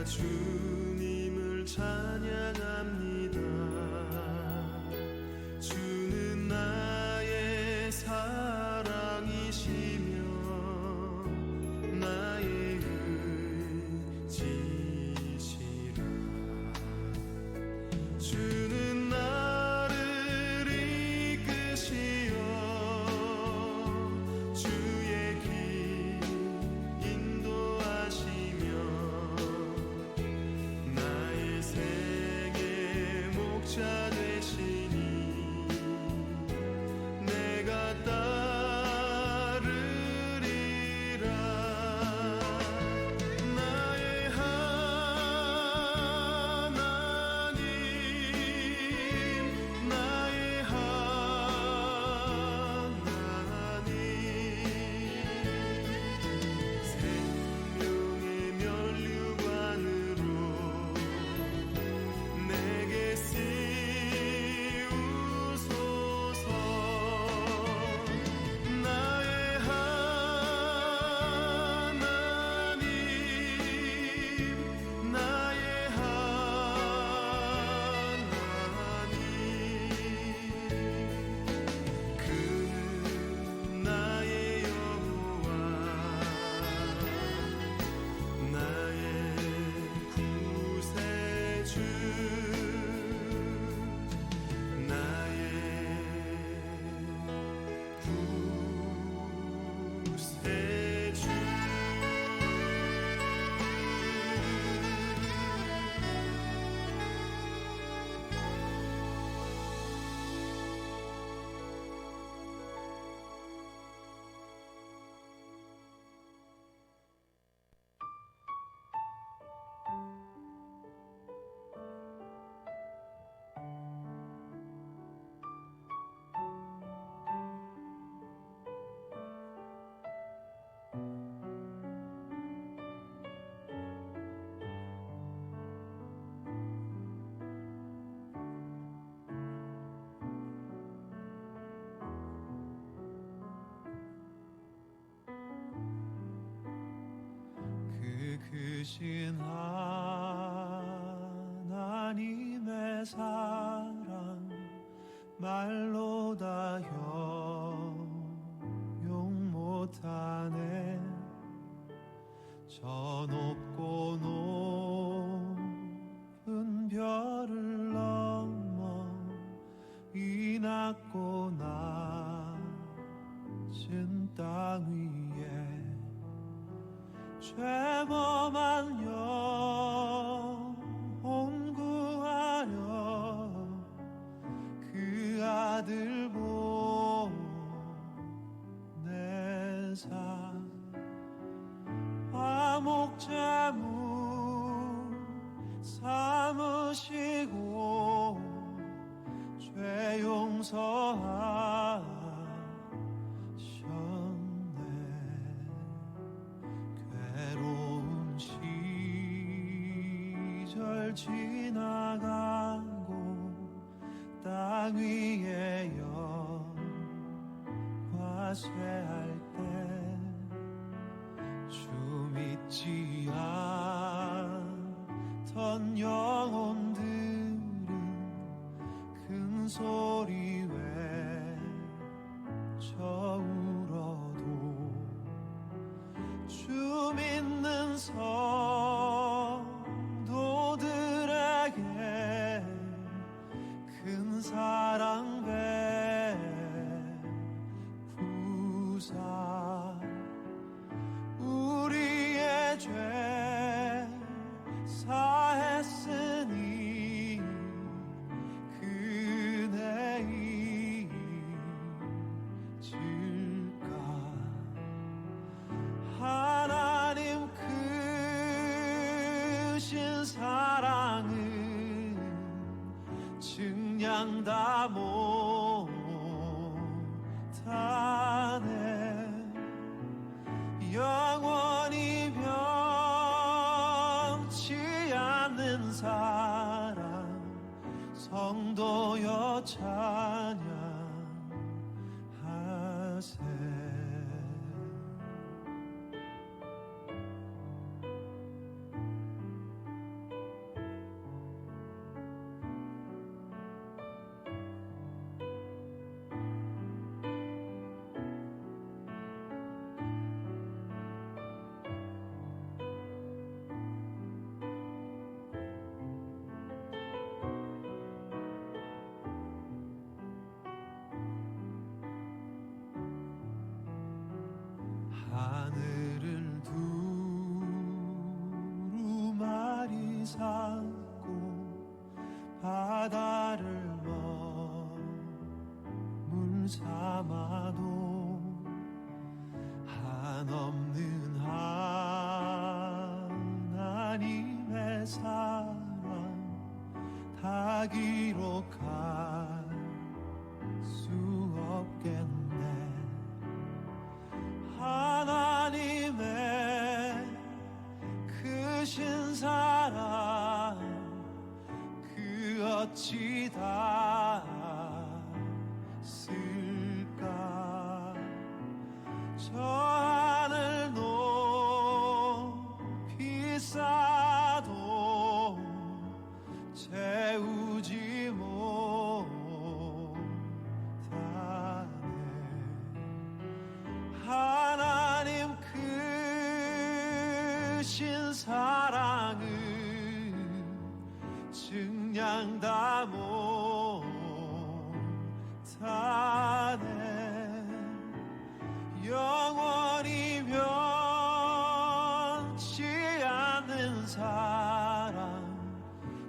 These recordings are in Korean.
주님을 찬양합니다. 주는 나의 사랑이시며 나의 의지시라. 주는 나를 이끄시어 주의 길 인도하시며 나의 생의 목자 되시니 내가 따르리라. 나의 하나님, 나의 하나님, 생명의 면류관으로 내게 씌우소서. 나의 하나님, 나의 하나님, 그는 나의 여호와, 나의 구세주, 나의 구세주. 그 크신 하나님의 사랑 말로 다 형용 못하네. 저 높고 높은 별을 넘어 이 낮고 낮은 땅 위에 죄범한 영혼 구하려 그 아들 보내사 화목제물 삼으시고 죄 용서하셨네. 괴로운 시절 지나가고 땅 위에 영화쇠할 때 주 믿지 않던 영혼들은 큰 소리 외쳐 울어도 주 믿는 성도들에게 큰 사랑 베푸사 우리의 죄 사했으니 그 은혜 잊을까. 하나님 크신 사랑은 증량 다 못하네. 영원히 변치 않는 사랑 성도여 찬양하세. 하늘을 두루마리 삼고 바다를 머물 삼아도 한없는 하나님의 사랑 다 기록할 수 없겠네. 하나님의 크신 사랑 그 어찌 닿았을까. 저 하늘 높이 쌓아도 채우지 못하네. 하나님 크신 사랑은 증량 다 못하네. 영원히 변치 않는 사랑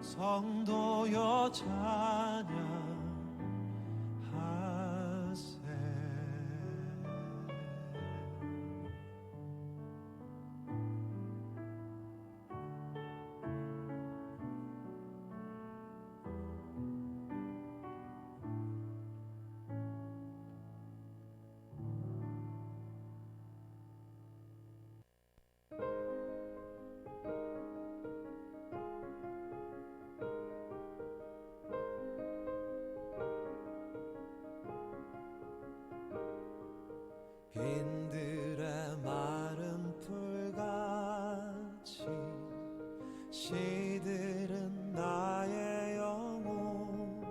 성도여 찬양하세. 빈들의 마른 풀같이 시들은 나의 영혼,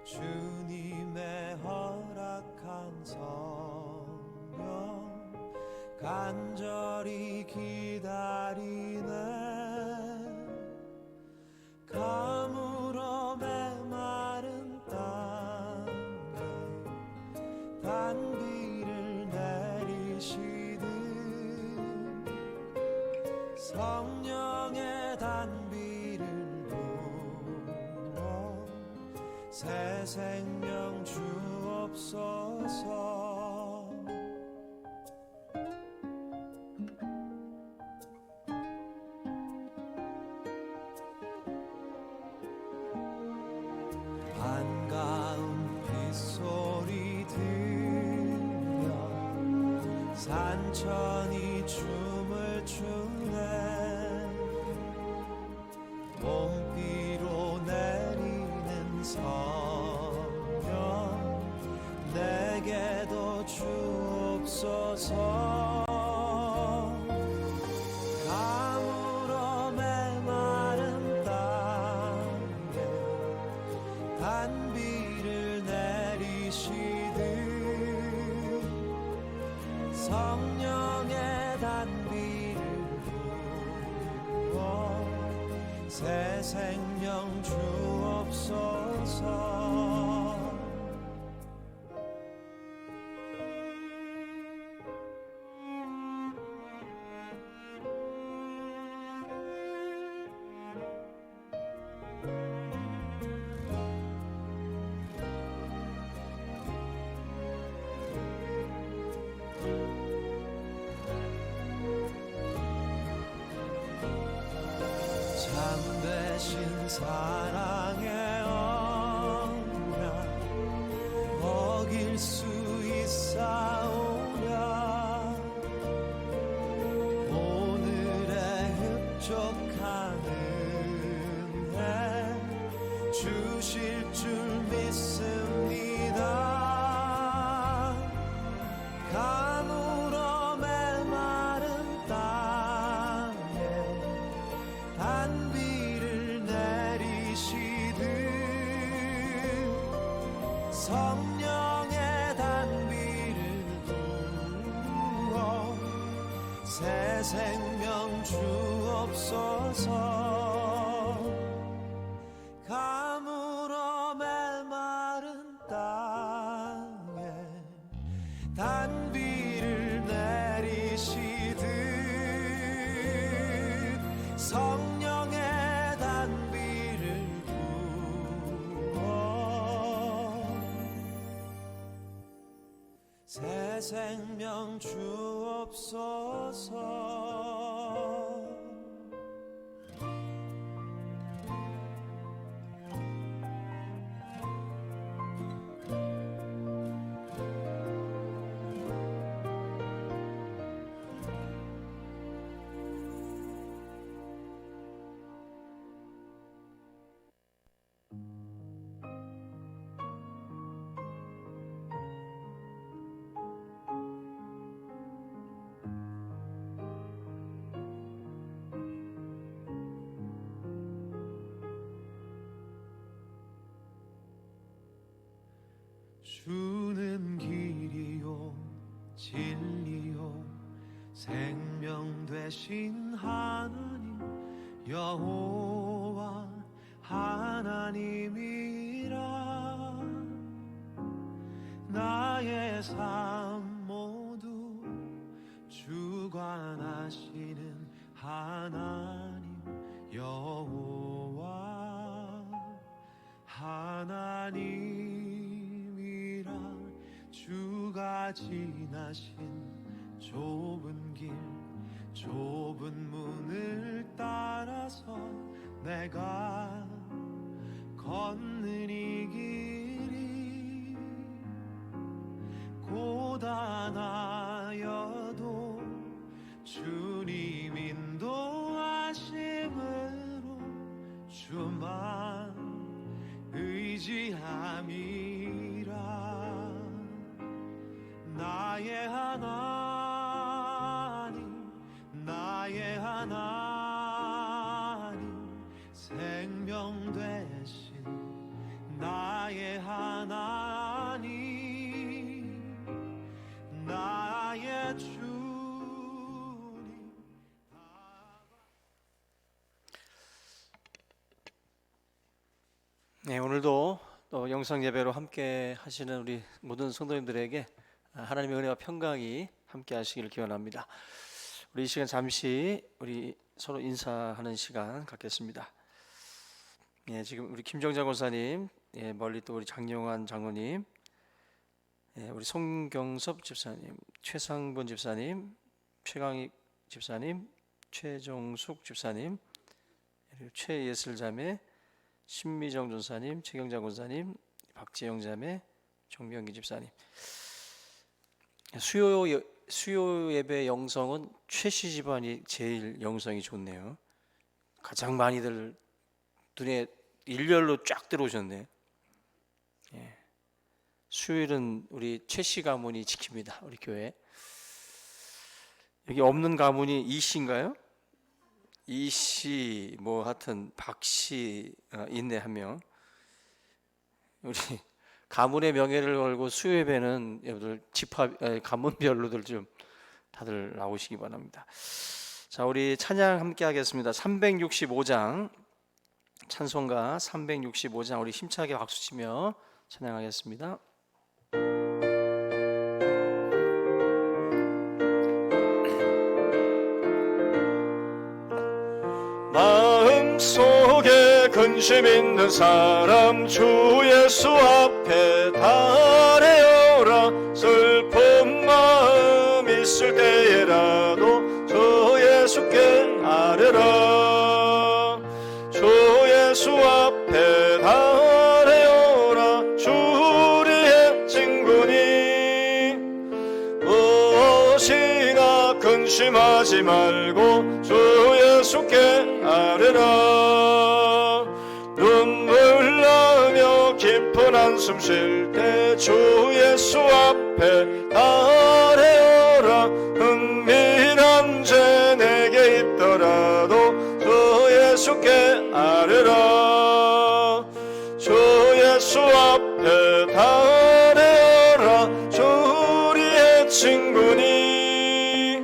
주님의 허락한 성령 간절히 기다리네. 가물어 메마른 땅에 단비를 내리시듯 성령의 단비를 부어 새 생명 주옵소서. 반가운 빗소리 들려 산천이 춤을 추네. 봄비로 내리는 성령 내게도 주옵소서. 가물어 메마른 땅에 단비를 내리시듯 성령의 단비를 부어 새 생명 주옵소서. 참되신 사랑의 언약 어길 수 있사오랴. 오늘의 흡족한 은혜 주실 줄 믿습니다. 가물어 메마른 땅에 단비를 내리시듯 성령의 단비를 부어 새 생명 주옵소서. 가물어 메마른 땅에 단비를 생명 주옵소서. 주는 길이요 진리요 생명 되신 하나님 여호와 하나님이라. 나의 삶 모두 주관하시는 하나님 여호와 하나님이라. 주가 지나신 좁은 길 좁은 문을 따라서 내가 걷는 이 길이 고단하여도 주님 인도하심으로 주만 의지함이라. 나의 하나님 나의 하나님 생명 되신 나의 하나님 나의 주님. 네, 오늘도 또 영상 예배로 함께 하시는 우리 모든 성도님들에게 하나님의 은혜와 평강이 함께 하시기를 기원합니다. 우리 이 시간 잠시 우리 서로 인사하는 시간 갖겠습니다. 예, 지금 우리 김정자 권사님, 예, 멀리 또 우리 장영환 장로님, 예, 우리 송경섭 집사님, 최상본 집사님, 최강익 집사님, 최정숙 집사님, 최예슬 자매, 신미정 전사님, 최경자 권사님, 박재영 자매, 정명기 집사님. 수요 예배 영성은 최씨 집안이 제일 영성이 좋네요. 가장 많이들 눈에 일렬로 쫙 들어오셨네. 예. 수요일은 우리 최씨 가문이 지킵니다. 우리 교회. 여기 없는 가문이 이씨인가요? 이씨 뭐 하여튼 박씨 있네 한 명. 우리 가문의 명예를 걸고 수요 예배는 여러분들 집합 가문별로들 좀 다들 나오시기 바랍니다. 자, 우리 찬양 함께 하겠습니다. 365장 찬송가 365장 우리 힘차게 박수치며 찬양하겠습니다. 마음속에 근심 있는 사람 주 예수 앞에 달해오라. 슬픈 마음 있을 때에라도 주 예수께 아뢰라. 주 예수 앞에 달해오라. 주 우리의 친구니 무엇이나 근심하지 말고 주 예수께 아뢰라. 눈물 나며 깊은 한숨 쉴 때 주 예수 앞에 아뢰어라. 은밀한 죄 내게 있더라도 주 예수께 아뢰라. 주 예수 앞에 아뢰어라. 주 우리의 친구니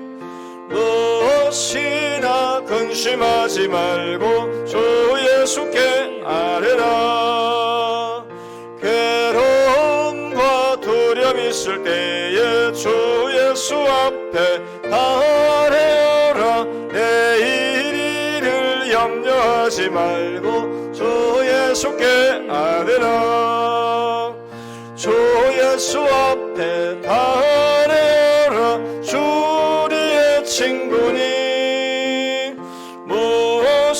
무엇이나 근심하지 말고 주 예수께 아뢰라. 괴로움과 두려움 있을 때에 주 예수 앞에 아뢰어라. 내일 일을 염려하지 말고 주 예수께 아뢰라. 주 예수 앞에 아뢰어라.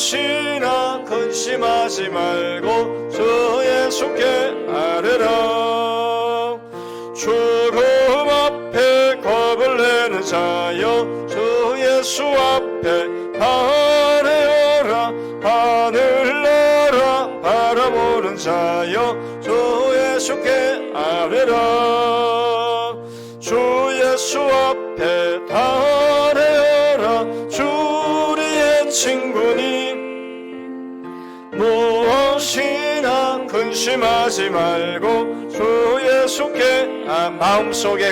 무엇이나 근심하지 말고 주 예수께 아뢰라. 죽음 앞에 겁을 내는 자여 주 예수 앞에 아뢰어라. 하늘나라 바라보는 자여 주 예수께 아뢰라. 주 예수 앞에 아뢰어라. 주 우리의 친구니 무엇이나 근심하지 말고 주 예수께 마음속에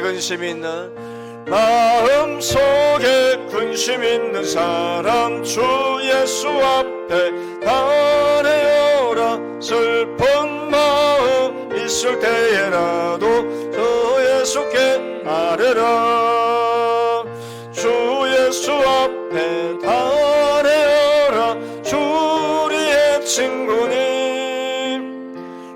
근심 있는 사람 주 예수 앞에 아뢰어라. 슬픈 마음 있을 때에라도 주 예수께 아뢰라. 주 예수 앞에 아뢰어라. 주 우리의 친구니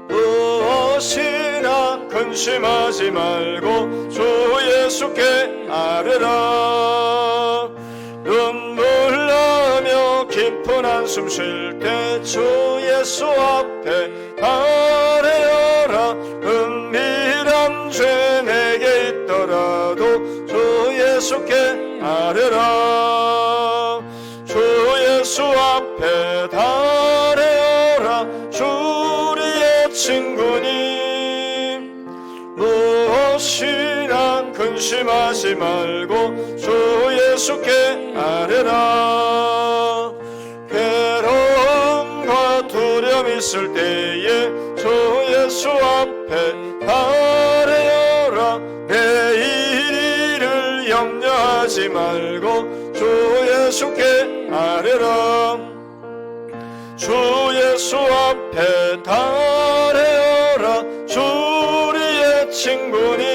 무엇이나 근심하지 말고 주 예수께 아뢰라. 눈물 나며 깊은 한숨 쉴 때 주 예수 앞에 아뢰어라. 은밀한 죄 내게 있더라도 주 예수께 아뢰라. 주 예수 앞에 아뢰어라. 주 우리의 친구니 무엇이나 근심하지 말고 주 예수께 아뢰라. 괴로움과 두려움 있을 때에 주 예수 앞에 아뢰어라. 내일을 염려하지 말고 주 예수께 아뢰라. 주 예수 앞에 아뢰어라. 주 우리의 친구니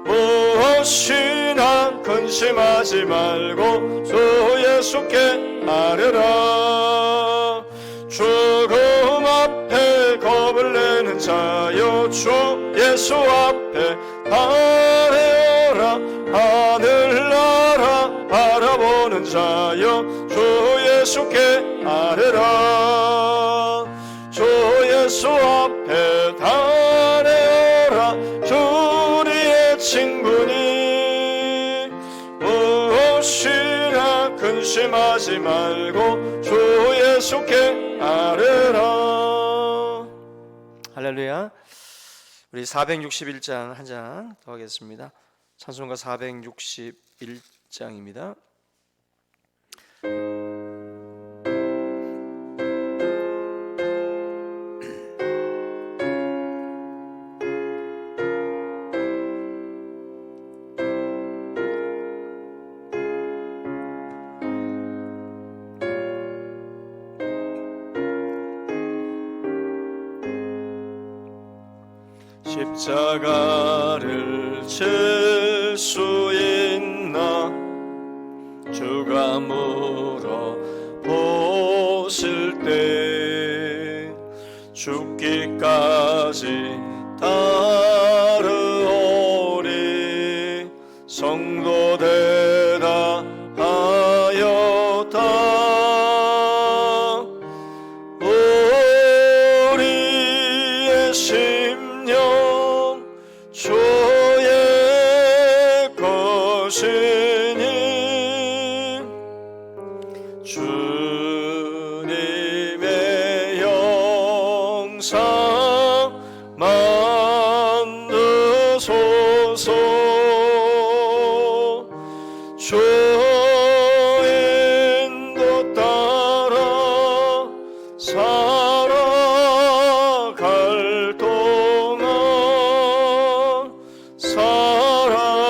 무엇이나 근심하지 말고 주 예수께 아뢰라. 죽음 앞에 겁을 내는 자여 주 예수 앞에 아뢰어라. 하늘나라 바라보는 자여 주 예수께 아뢰라. 주 예수 앞에 아뢰어라. 주 우리의 친구니 무엇이나 근심하지 말고 주 예수께 아뢰라. 할렐루야. 우리 461장 한 장 더 하겠습니다. 찬송가 461장입니다. 십자가를 질 수 있나 주가 물어보실 때 죽기까지 따르오리. 성도 대답하였다. 우리의 심령 주의 것이니 주님의 영상 만드소서. 주 인도 따라 살아갈 동안 사랑과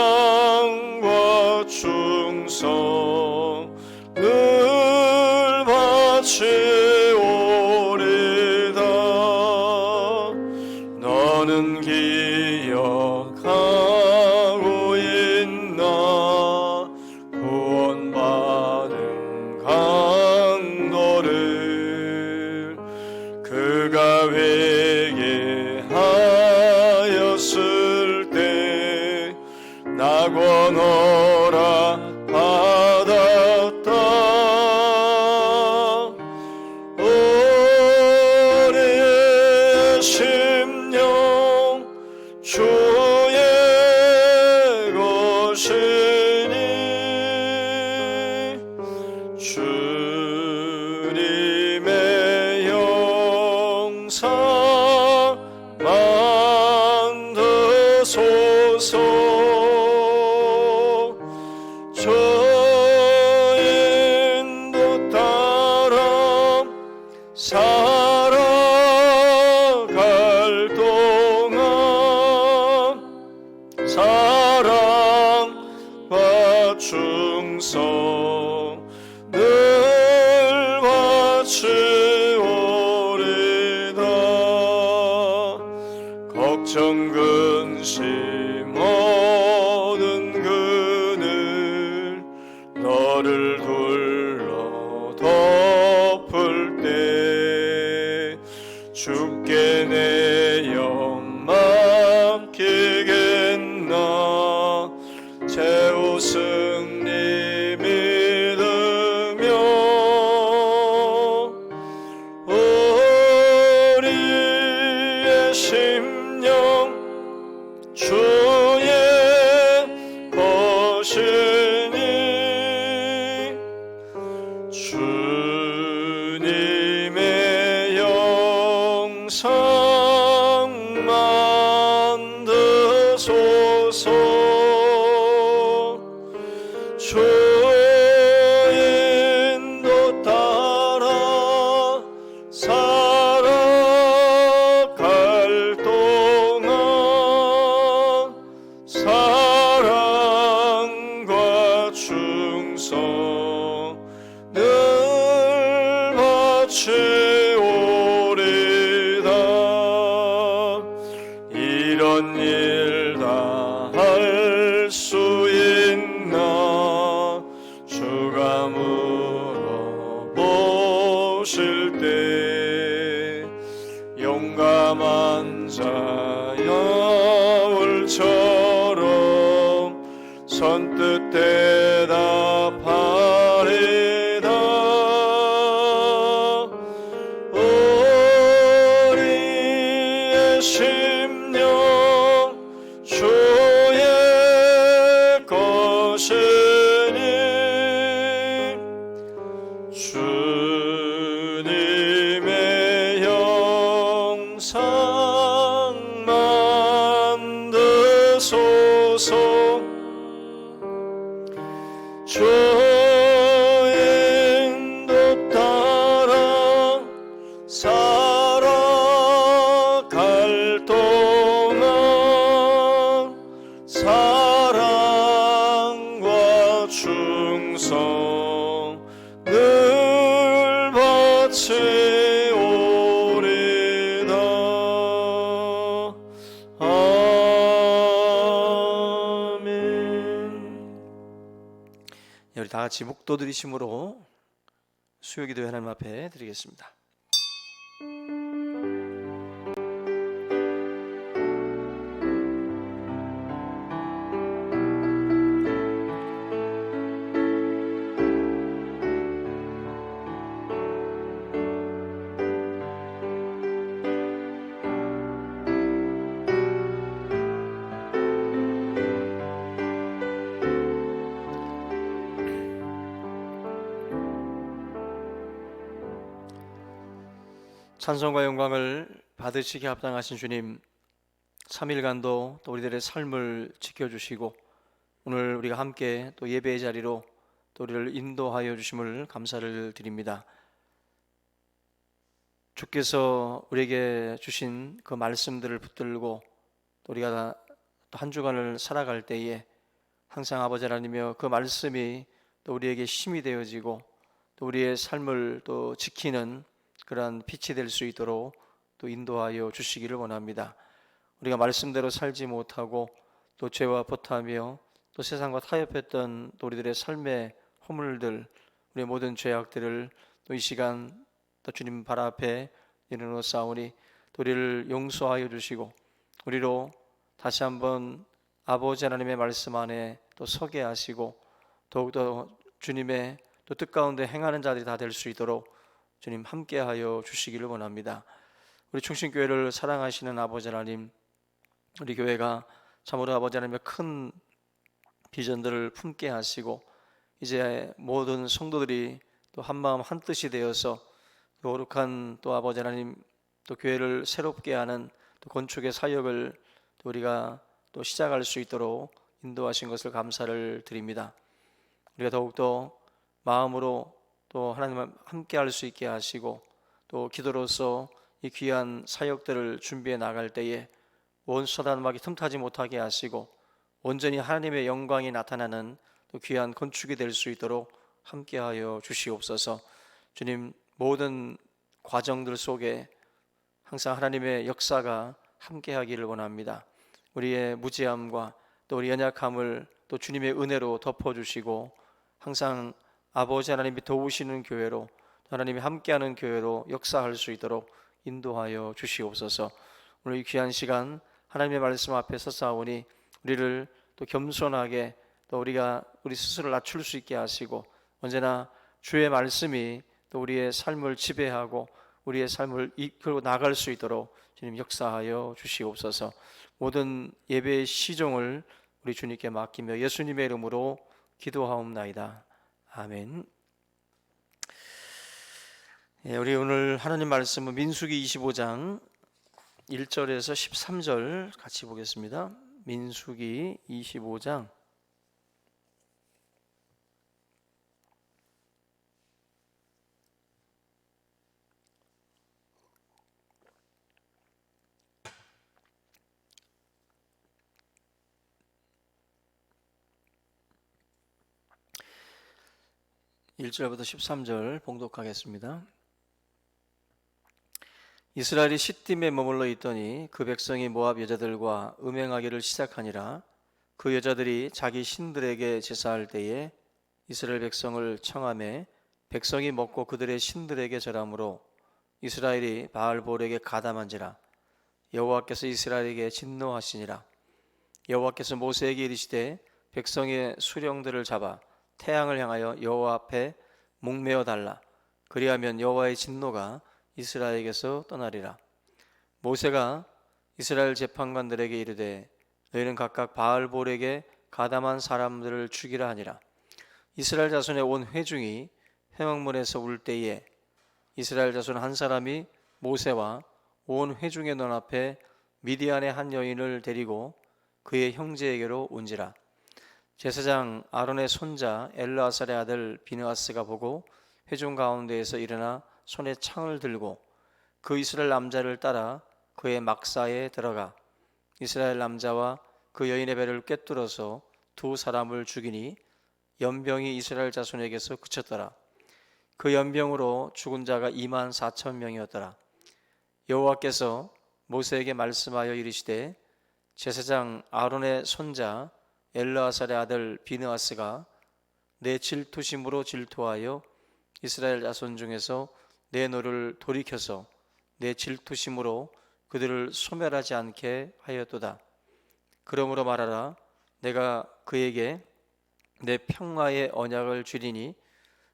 충성 늘 바치오리다. 너는 기억하고 있나 구원받은 강도를. 그가 회개하였을 때 낙원어라 받았다. 주님의 영상 만드소서. 저 인도 따라 살아갈 동안 사랑과 충성 늘 바치오리다. 걱정 근심 모든 그늘 너를 둘러 덮을 때 주께 내 영 맡기겠나. 최후 승리 믿으며 우리의 심령 주의 것이니 주님의 영상 만드소서. 주 인도 따라 살아갈 동안 사랑과 충성 늘 바치오리다. 이런 일 다 할 수 있나. 주가 물어보실 때 용감한 자여 울처럼 선뜻 대답하리다. 우리의 심령 주의 것이니 주님의 영상 만드소서. 주 인도 따라 살아갈 동안 사랑과 충성 늘 바치오리다. 아멘. 우리 다 같이 묵도드리심으로 수요기도 하나님 앞에 드리겠습니다. 찬송과 영광을 받으시기에 합당하신 주님, 3일간도 또 우리들의 삶을 지켜주시고 오늘 우리가 함께 또 예배의 자리로 또 우리를 인도하여 주심을 감사를 드립니다. 주께서 우리에게 주신 그 말씀들을 붙들고 또 우리가 또 한 주간을 살아갈 때에 항상 아버지 하나님이여 그 말씀이 또 우리에게 힘이 되어지고 또 우리의 삶을 또 지키는 그러한 빛이 될 수 있도록 또 인도하여 주시기를 원합니다. 우리가 말씀대로 살지 못하고 또 죄와 포함하며 또 세상과 타협했던 또 우리들의 삶의 허물들, 우리의 모든 죄악들을 또 이 시간 또 주님 발 앞에 내려놓사오니 또 우리를 용서하여 주시고 우리로 다시 한번 아버지 하나님의 말씀 안에 또 서게 하시고 더욱더 주님의 또 뜻 가운데 행하는 자들이 다 될 수 있도록 주님 함께하여 주시기를 원합니다. 우리 충신교회를 사랑하시는 아버지 하나님, 우리 교회가 참으로 아버지 하나님의 큰 비전들을 품게 하시고 이제 모든 성도들이 또 한마음 한뜻이 되어서 거룩한 또 아버지 하나님 또 교회를 새롭게 하는 또 건축의 사역을 또 우리가 또 시작할 수 있도록 인도하신 것을 감사를 드립니다. 우리가 더욱더 마음으로 또 하나님과 함께 할 수 있게 하시고 또 기도로서 이 귀한 사역들을 준비해 나갈 때에 원수 사단마귀 틈타지 못하게 하시고 온전히 하나님의 영광이 나타나는 또 귀한 건축이 될 수 있도록 함께하여 주시옵소서. 주님, 모든 과정들 속에 항상 하나님의 역사가 함께하기를 원합니다. 우리의 무지함과 또 우리 연약함을 또 주님의 은혜로 덮어주시고 항상 아버지 하나님이 도우시는 교회로 하나님이 함께하는 교회로 역사할 수 있도록 인도하여 주시옵소서. 오늘 이 귀한 시간 하나님의 말씀 앞에 서사오니 우리를 또 겸손하게 또 우리가 우리 스스로를 낮출 수 있게 하시고 언제나 주의 말씀이 또 우리의 삶을 지배하고 우리의 삶을 이끌고 나갈 수 있도록 주님 역사하여 주시옵소서. 모든 예배의 시종을 우리 주님께 맡기며 예수님의 이름으로 기도하옵나이다. 아멘. 우리 오늘 하나님 말씀은 민수기 25장 1절에서 13절 같이 보겠습니다. 민수기 25장 1절부터 13절 봉독하겠습니다. 이스라엘이 시딤에 머물러 있더니 그 백성이 모압 여자들과 음행하기를 시작하니라. 그 여자들이 자기 신들에게 제사할 때에 이스라엘 백성을 청하매 백성이 먹고 그들의 신들에게 절하므로 이스라엘이 바알볼에게 가담한지라. 여호와께서 이스라엘에게 진노하시니라. 여호와께서 모세에게 이르시되 백성의 수령들을 잡아 태양을 향하여 여호와 앞에 목매어 달라. 그리하면 여호와의 진노가 이스라엘에게서 떠나리라. 모세가 이스라엘 재판관들에게 이르되 너희는 각각 바알볼에게 가담한 사람들을 죽이라 하니라. 이스라엘 자손의 온 회중이 회막문에서 울 때에 이스라엘 자손 한 사람이 모세와 온 회중의 눈앞에 미디안의 한 여인을 데리고 그의 형제에게로 온지라. 제사장 아론의 손자 엘르아살의 아들 비느하스가 보고 회중 가운데에서 일어나 손에 창을 들고 그 이스라엘 남자를 따라 그의 막사에 들어가 이스라엘 남자와 그 여인의 배를 꿰뚫어서 두 사람을 죽이니 연병이 이스라엘 자손에게서 그쳤더라. 그 연병으로 죽은 자가 24,000명이었더라. 여호와께서 모세에게 말씀하여 이르시되 제사장 아론의 손자 엘르아살의 아들 비느하스가 내 질투심으로 질투하여 이스라엘 자손 중에서 내 노를 돌이켜서 내 질투심으로 그들을 소멸하지 않게 하였도다. 그러므로 말하라. 내가 그에게 내 평화의 언약을 주리니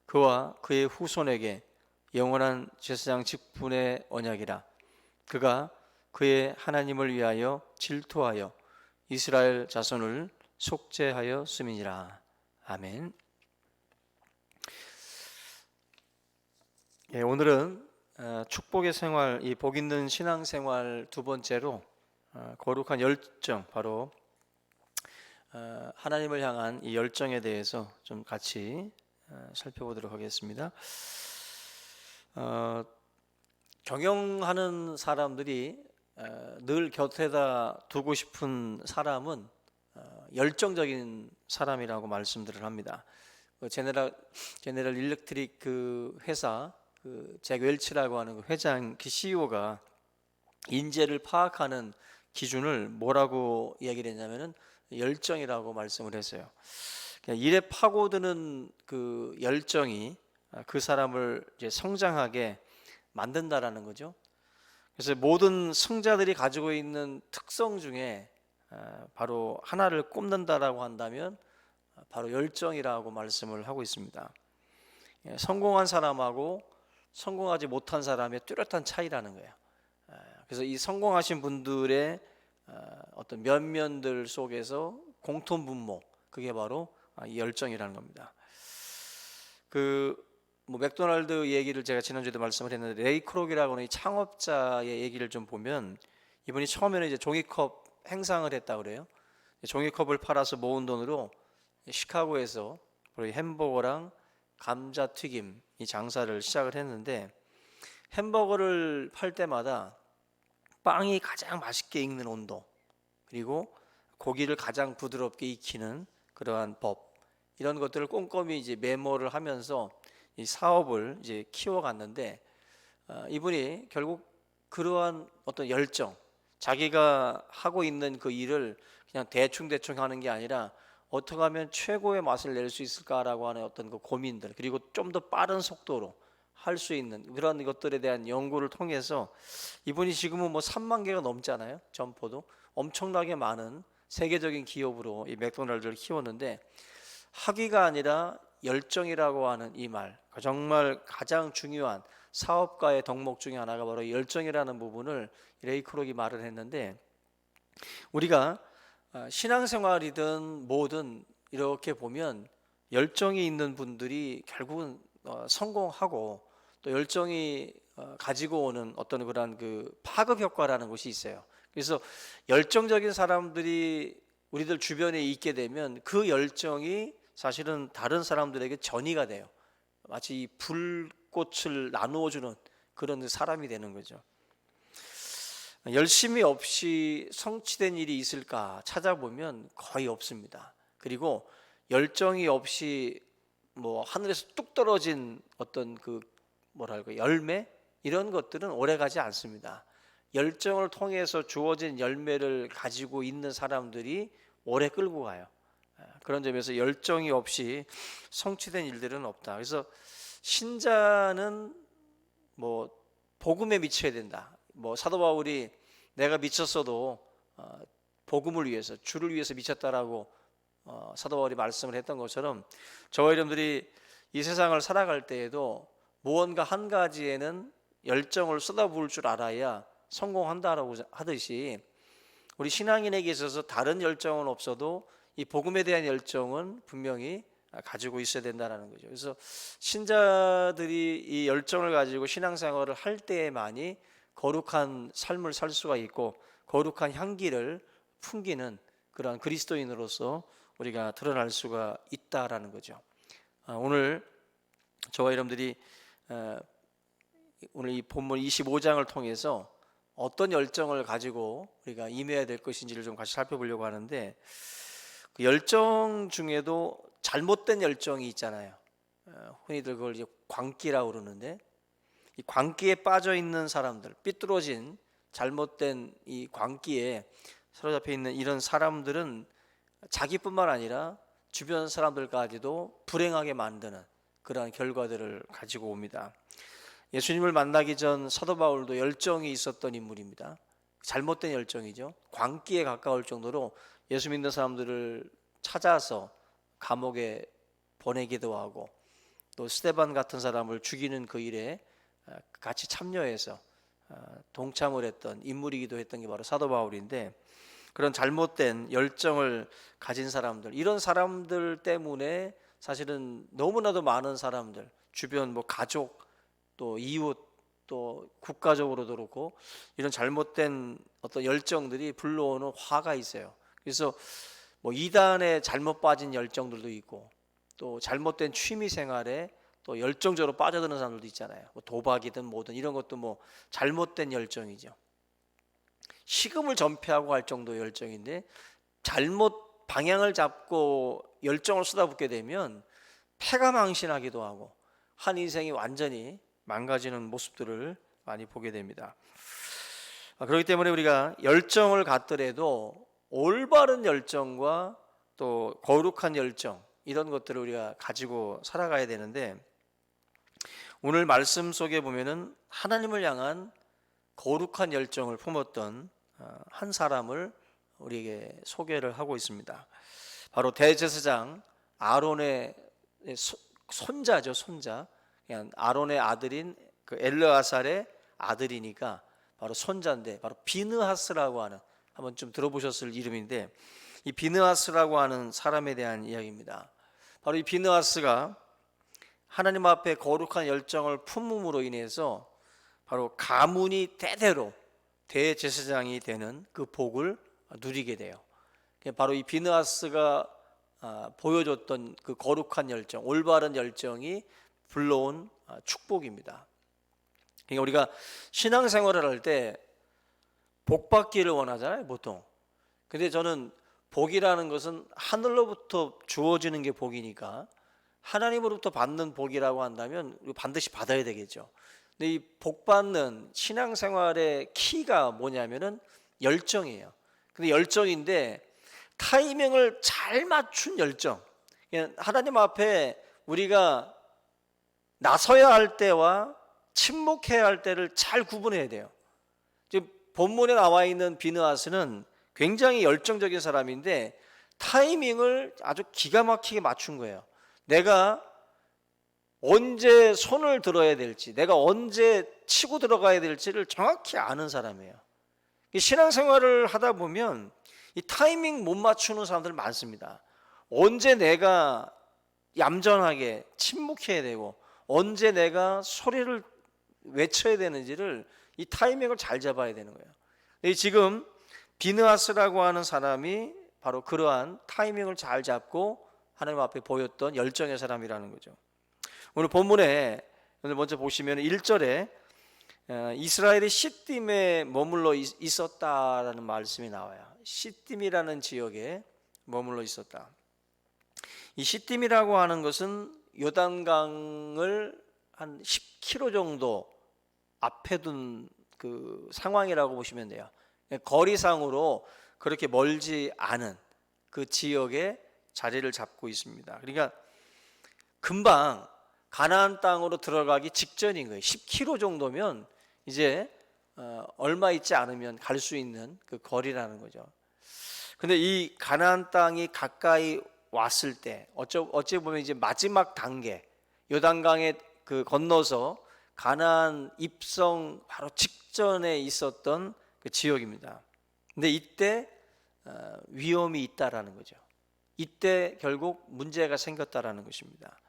그와 그의 후손에게 영원한 제사장 직분의 언약이라. 그가 그의 하나님을 위하여 질투하여 이스라엘 자손을 속죄하였음이니라. 아멘. 오늘은 축복의 생활, 이 복 있는 신앙생활 두 번째로 거룩한 열정, 바로 하나님을 향한 이 열정에 대해서 좀 같이 살펴보도록 하겠습니다. 경영하는 사람들이 늘 곁에다 두고 싶은 사람은 열정적인 사람이라고 말씀들을 합니다. 제네럴 일렉트릭 그 회사 잭 웰치라고 하는 그 회장, 그 CEO가 인재를 파악하는 기준을 뭐라고 이야기를 했냐면은 열정이라고 말씀을 했어요. 일에 파고드는 그 열정이 그 사람을 이제 성장하게 만든다라는 거죠. 그래서 모든 성자들이 가지고 있는 특성 중에 바로 하나를 꼽는다라고 한다면 바로 열정이라고 말씀을 하고 있습니다. 성공한 사람하고 성공하지 못한 사람의 뚜렷한 차이라는 거예요. 그래서 이 성공하신 분들의 어떤 면면들 속에서 공통분모, 그게 바로 이 열정이라는 겁니다. 그 뭐 맥도날드 얘기를 제가 지난주에도 말씀을 했는데 레이 크록이라고 하는 이 창업자의 얘기를 좀 보면 이분이 처음에는 이제 종이컵 행상을 했다 그래요. 종이컵을 팔아서 모은 돈으로 시카고에서 햄버거랑 감자튀김 이 장사를 시작을 했는데 햄버거를 팔 때마다 빵이 가장 맛있게 익는 온도 그리고 고기를 가장 부드럽게 익히는 그러한 법 이런 것들을 꼼꼼히 이제 메모를 하면서 이 사업을 이제 키워갔는데 이분이 결국 그러한 어떤 열정 자기가 하고 있는 그 일을 그냥 대충 하는 게 아니라 어떻게 하면 최고의 맛을 낼 수 있을까라고 하는 어떤 그 고민들 그리고 좀 더 빠른 속도로 할 수 있는 그런 것들에 대한 연구를 통해서 이분이 지금은 뭐 3만 개가 넘잖아요. 점포도 엄청나게 많은 세계적인 기업으로 이 맥도날드를 키웠는데 학위가 아니라 열정이라고 하는 이 말 정말 가장 중요한 사업가의 덕목 중에 하나가 바로 열정이라는 부분을 레이 크록이 말을 했는데 우리가 신앙생활이든 뭐든 이렇게 보면 열정이 있는 분들이 결국은 성공하고 또 열정이 가지고 오는 어떤 그런 그 파급 효과라는 것이 있어요. 그래서 열정적인 사람들이 우리들 주변에 있게 되면 그 열정이 사실은 다른 사람들에게 전이가 돼요. 마치 이 불꽃을 나누어 주는 그런 사람이 되는 거죠. 열심이 없이 성취된 일이 있을까 찾아보면 거의 없습니다. 그리고 열정이 없이 뭐 하늘에서 뚝 떨어진 어떤 그 뭐랄까 열매 이런 것들은 오래가지 않습니다. 열정을 통해서 주어진 열매를 가지고 있는 사람들이 오래 끌고 가요. 그런 점에서 열정이 없이 성취된 일들은 없다. 그래서 신자는 뭐 복음에 미쳐야 된다. 뭐 사도 바울이 내가 미쳤어도 복음을 위해서 주를 위해서 미쳤다라고 사도 바울이 말씀을 했던 것처럼 저와 여러분들이 이 세상을 살아갈 때에도 무언가 한 가지에는 열정을 쏟아부을 줄 알아야 성공한다라고 하듯이 우리 신앙인에게 있어서 다른 열정은 없어도 이 복음에 대한 열정은 분명히 가지고 있어야 된다는 거죠. 그래서 신자들이 이 열정을 가지고 신앙생활을 할 때에만이 거룩한 삶을 살 수가 있고 거룩한 향기를 풍기는 그러한 그리스도인으로서 우리가 드러날 수가 있다라는 거죠. 오늘 저와 여러분들이 오늘 이 본문 25장을 통해서 어떤 열정을 가지고 우리가 임해야 될 것인지를 좀 같이 살펴보려고 하는데 그 열정 중에도 잘못된 열정이 있잖아요. 흔히들 그걸 이제 광기라고 그러는데 이 광기에 빠져 있는 사람들, 삐뚤어진 잘못된 이 광기에 사로잡혀 있는 이런 사람들은 자기뿐만 아니라 주변 사람들까지도 불행하게 만드는 그러한 결과들을 가지고 옵니다. 예수님을 만나기 전 사도 바울도 열정이 있었던 인물입니다. 잘못된 열정이죠. 광기에 가까울 정도로 예수 믿는 사람들을 찾아서 감옥에 보내기도 하고 또 스데반 같은 사람을 죽이는 그 일에 같이 참여해서 동참을 했던 인물이기도 했던 게 바로 사도 바울인데 그런 잘못된 열정을 가진 사람들 이런 사람들 때문에 사실은 너무나도 많은 사람들 주변 뭐 가족 또 이웃 또 국가적으로도 그렇고 이런 잘못된 어떤 열정들이 불러오는 화가 있어요. 그래서 뭐 이단에 잘못 빠진 열정들도 있고 또 잘못된 취미 생활에 또 열정적으로 빠져드는 사람들도 있잖아요. 뭐 도박이든 뭐든 이런 것도 뭐 잘못된 열정이죠. 식음을 전폐하고 할 정도의 열정인데 잘못 방향을 잡고 열정을 쏟아붓게 되면 패가망신하기도 하고 한 인생이 완전히 망가지는 모습들을 많이 보게 됩니다. 그렇기 때문에 우리가 열정을 갖더라도 올바른 열정과 또 거룩한 열정 이런 것들을 우리가 가지고 살아가야 되는데 오늘 말씀 속에 보면은 하나님을 향한 거룩한 열정을 품었던 한 사람을 우리에게 소개를 하고 있습니다. 바로 대제사장 아론의 손자죠, 손자. 아론의 아들인 그 엘르아살의 아들이니까 바로 손자인데 바로 비느하스라고 하는 한번 좀 들어보셨을 이름인데 이 비느하스라고 하는 사람에 대한 이야기입니다. 바로 이 비느하스가 하나님 앞에 거룩한 열정을 품음으로 인해서 바로 가문이 대대로 대제사장이 되는 그 복을 누리게 돼요. 바로 이 비느하스가 보여줬던 그 거룩한 열정, 올바른 열정이 불러온 축복입니다. 그러니까 우리가 신앙생활을 할 때 복 받기를 원하잖아요, 보통. 근데 저는 복이라는 것은 하늘로부터 주어지는 게 복이니까 하나님으로부터 받는 복이라고 한다면 반드시 받아야 되겠죠. 근데 이 복 받는 신앙생활의 키가 뭐냐면은 열정이에요. 근데 열정인데 타이밍을 잘 맞춘 열정. 하나님 앞에 우리가 나서야 할 때와 침묵해야 할 때를 잘 구분해야 돼요. 지금 본문에 나와 있는 비느하스는 굉장히 열정적인 사람인데 타이밍을 아주 기가 막히게 맞춘 거예요. 내가 언제 손을 들어야 될지, 내가 언제 치고 들어가야 될지를 정확히 아는 사람이에요. 신앙생활을 하다 보면 이 타이밍 못 맞추는 사람들 많습니다. 언제 내가 얌전하게 침묵해야 되고 언제 내가 소리를 외쳐야 되는지를 이 타이밍을 잘 잡아야 되는 거예요. 지금 비느하스라고 하는 사람이 바로 그러한 타이밍을 잘 잡고 하나님 앞에 보였던 열정의 사람이라는 거죠. 오늘 본문에 오늘 먼저 보시면 1절에 이스라엘이 시딤에 머물러 있었다라는 말씀이 나와요. 시딤이라는 지역에 머물러 있었다. 이 시딤이라고 하는 것은 요단강을 한 10km 정도 앞에 둔 그 상황이라고 보시면 돼요. 거리상으로 그렇게 멀지 않은 그 지역에 자리를 잡고 있습니다. 그러니까 금방 가나안 땅으로 들어가기 직전인 거예요. 10km 정도면 이제 얼마 있지 않으면 갈 수 있는 그 거리라는 거죠. 근데 이 가나안 땅이 가까이 왔을 때 어찌 보면 이제 마지막 단계, 요단강에 그 건너서 가나안 입성 바로 직전에 있었던 그 지역입니다. 근데 이때 위험이 있다라는 거죠. 이때 결국 문제가 생겼다라는 것입니다.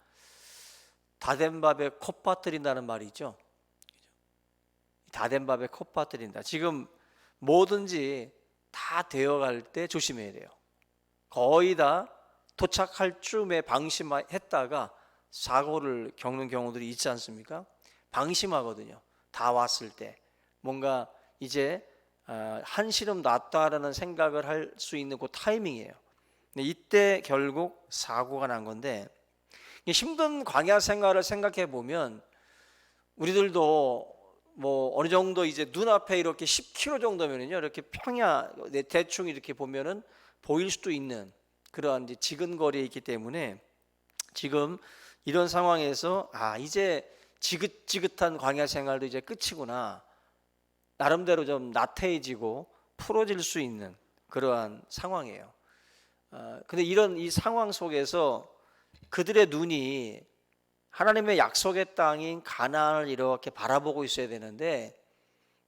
다 된 밥에 콧 빠뜨린다는 말이 있죠. 다 된 밥에 콧 빠뜨린다. 지금 뭐든지 다 되어갈 때 조심해야 돼요. 거의 다 도착할 쯤에 방심했다가 사고를 겪는 경우들이 있지 않습니까? 방심하거든요. 다 왔을 때 뭔가 이제 한시름 놨다라는 생각을 할 수 있는 그 타이밍이에요. 근데 이때 결국 사고가 난 건데, 힘든 광야 생활을 생각해 보면 우리들도 뭐 어느 정도 이제 눈앞에 이렇게 10km 정도면은요, 이렇게 평야 대충 이렇게 보면은 보일 수도 있는 그러한 이제 지근거리에 있기 때문에 지금 이런 상황에서 이제 지긋지긋한 광야 생활도 이제 끝이구나, 나름대로 좀 나태해지고 풀어질 수 있는 그러한 상황이에요. 근데 이런 이 상황 속에서 그들의 눈이 하나님의 약속의 땅인 가나안을 이렇게 바라보고 있어야 되는데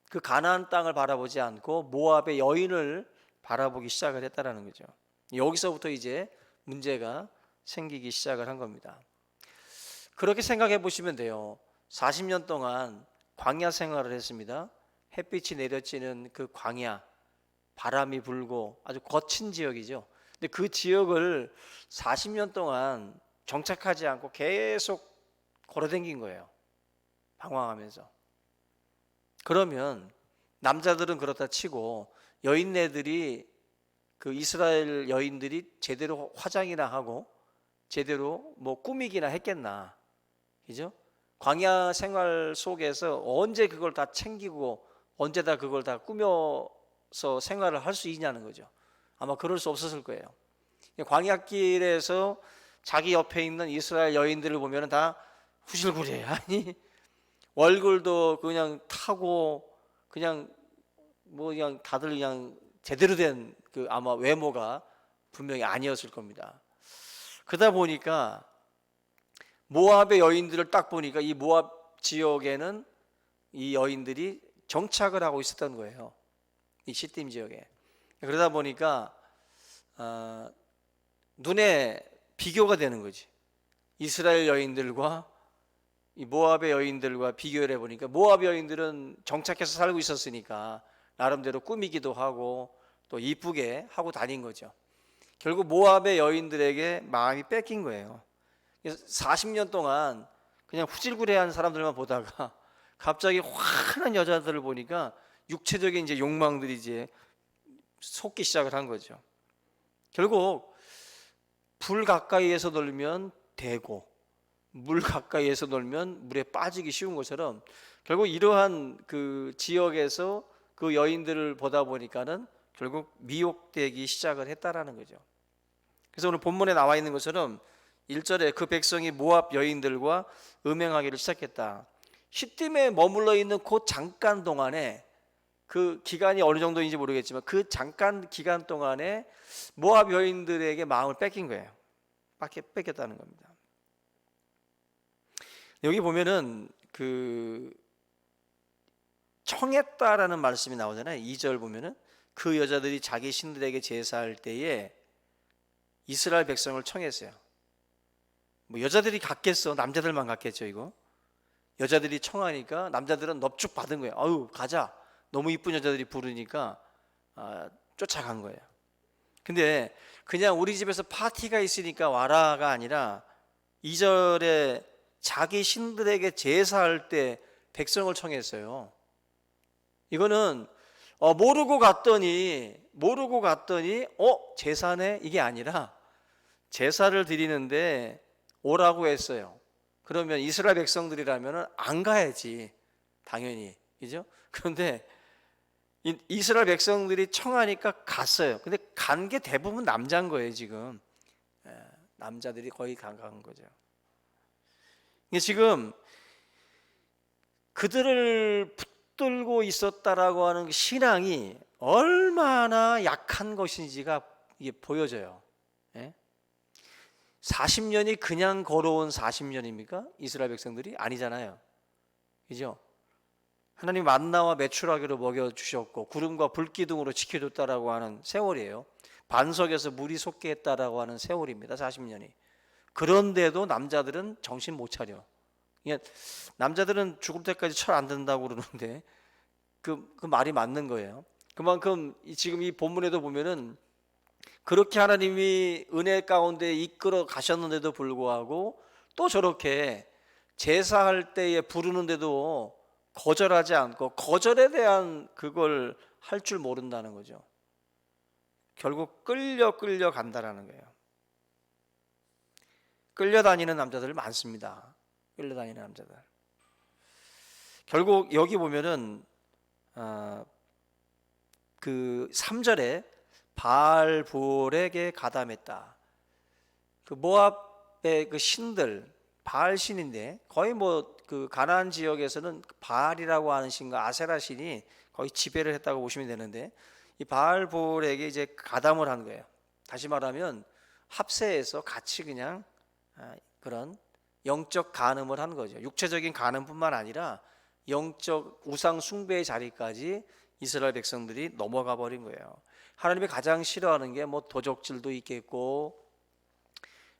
그 가나안 땅을 바라보지 않고 모압의 여인을 바라보기 시작을 했다라는 거죠. 여기서부터 이제 문제가 생기기 시작을 한 겁니다. 그렇게 생각해 보시면 돼요. 40년 동안 광야 생활을 했습니다. 햇빛이 내려지는 그 광야, 바람이 불고 아주 거친 지역이죠. 근데 그 지역을 40년 동안 정착하지 않고 계속 걸어다닌 거예요. 방황하면서. 그러면 남자들은 그렇다 치고 여인네들이 그 이스라엘 여인들이 제대로 화장이나 하고 제대로 뭐 꾸미기나 했겠나, 그죠? 광야 생활 속에서 언제 그걸 다 챙기고 언제 다 그걸 다 꾸며서 생활을 할 수 있냐는 거죠. 아마 그럴 수 없었을 거예요. 광야길에서 자기 옆에 있는 이스라엘 여인들을 보면 다 후실구리, 아니 얼굴도 그냥 타고 그냥 뭐 그냥 다들 그냥 제대로 된 그 아마 외모가 분명히 아니었을 겁니다. 그러다 보니까 모압의 여인들을 딱 보니까 이 모압 지역에는 이 여인들이 정착을 하고 있었던 거예요. 이 시딤 지역에. 그러다 보니까 눈에 비교가 되는 거지. 이스라엘 여인들과 이 모압의 여인들과 비교를 해보니까 모압 여인들은 정착해서 살고 있었으니까 나름대로 꾸미기도 하고 또 이쁘게 하고 다닌 거죠. 결국 모압의 여인들에게 마음이 뺏긴 거예요. 그래서 40년 동안 그냥 후질구레한 사람들만 보다가 갑자기 환한 여자들을 보니까 육체적인 이제 욕망들이 이제 솟기 시작을 한 거죠. 결국 불 가까이에서 놀면 되고 물 가까이에서 놀면 물에 빠지기 쉬운 것처럼 결국 이러한 그 지역에서 그 여인들을 보다 보니까는 결국 미혹되기 시작을 했다라는 거죠. 그래서 오늘 본문에 나와 있는 것처럼 1절에 그 백성이 모압 여인들과 음행하기를 시작했다. 시딤에 머물러 있는 그 잠깐 동안에, 그 기간이 어느 정도인지 모르겠지만 그 잠깐 기간 동안에 모압 여인들에게 마음을 뺏긴 거예요. 뺏겼다는 겁니다. 여기 보면은 그 청했다라는 말씀이 나오잖아요. 2절 보면은 그 여자들이 자기 신들에게 제사할 때에 이스라엘 백성을 청했어요. 뭐 여자들이 갔겠어? 남자들만 갔겠죠 이거? 여자들이 청하니까 남자들은 넙죽 받은 거예요. 아유 가자. 너무 이쁜 여자들이 부르니까 쫓아간 거예요. 근데 그냥 우리 집에서 파티가 있으니까 와라가 아니라 2절에 자기 신들에게 제사할 때 백성을 청했어요. 이거는 모르고 갔더니 제사네 이게 아니라 제사를 드리는데 오라고 했어요. 그러면 이스라엘 백성들이라면 안 가야지 당연히, 그죠? 그런데 이스라엘 백성들이 청하니까 갔어요. 근데 간 게 대부분 남자인 거예요 지금. 남자들이 거의 간 거죠. 지금 그들을 붙들고 있었다라고 하는 신앙이 얼마나 약한 것인지가 이게 보여져요. 40년이 그냥 걸어온 40년입니까? 이스라엘 백성들이 아니잖아요. 그죠? 하나님 만나와 메추라기로 먹여주셨고 구름과 불기둥으로 지켜줬다라고 하는 세월이에요. 반석에서 물이 솟게 했다라고 하는 세월입니다. 40년이. 그런데도 남자들은 정신 못 차려. 그러니까 남자들은 죽을 때까지 철 안 든다고 그러는데 그 말이 맞는 거예요. 그만큼 지금 이 본문에도 보면은 그렇게 하나님이 은혜 가운데 이끌어 가셨는데도 불구하고 또 저렇게 제사할 때에 부르는데도 거절하지 않고 거절에 대한 그걸 할 줄 모른다는 거죠. 결국 끌려 간다라는 거예요. 끌려다니는 남자들 많습니다. 끌려다니는 남자들. 결국 여기 보면은 그 3절에 바알볼에게 가담했다. 그 모압의 그 신들, 바알 신인데 거의 뭐 그 가나안 지역에서는 바알이라고 하는 신과 아세라 신이 거의 지배를 했다고 보시면 되는데 이 바알볼에게 이제 가담을 한 거예요. 다시 말하면 합세해서 같이 그냥 그런 영적 간음을 한 거죠. 육체적인 간음뿐만 아니라 영적 우상 숭배의 자리까지 이스라엘 백성들이 넘어가 버린 거예요. 하나님이 가장 싫어하는 게 뭐 도적질도 있겠고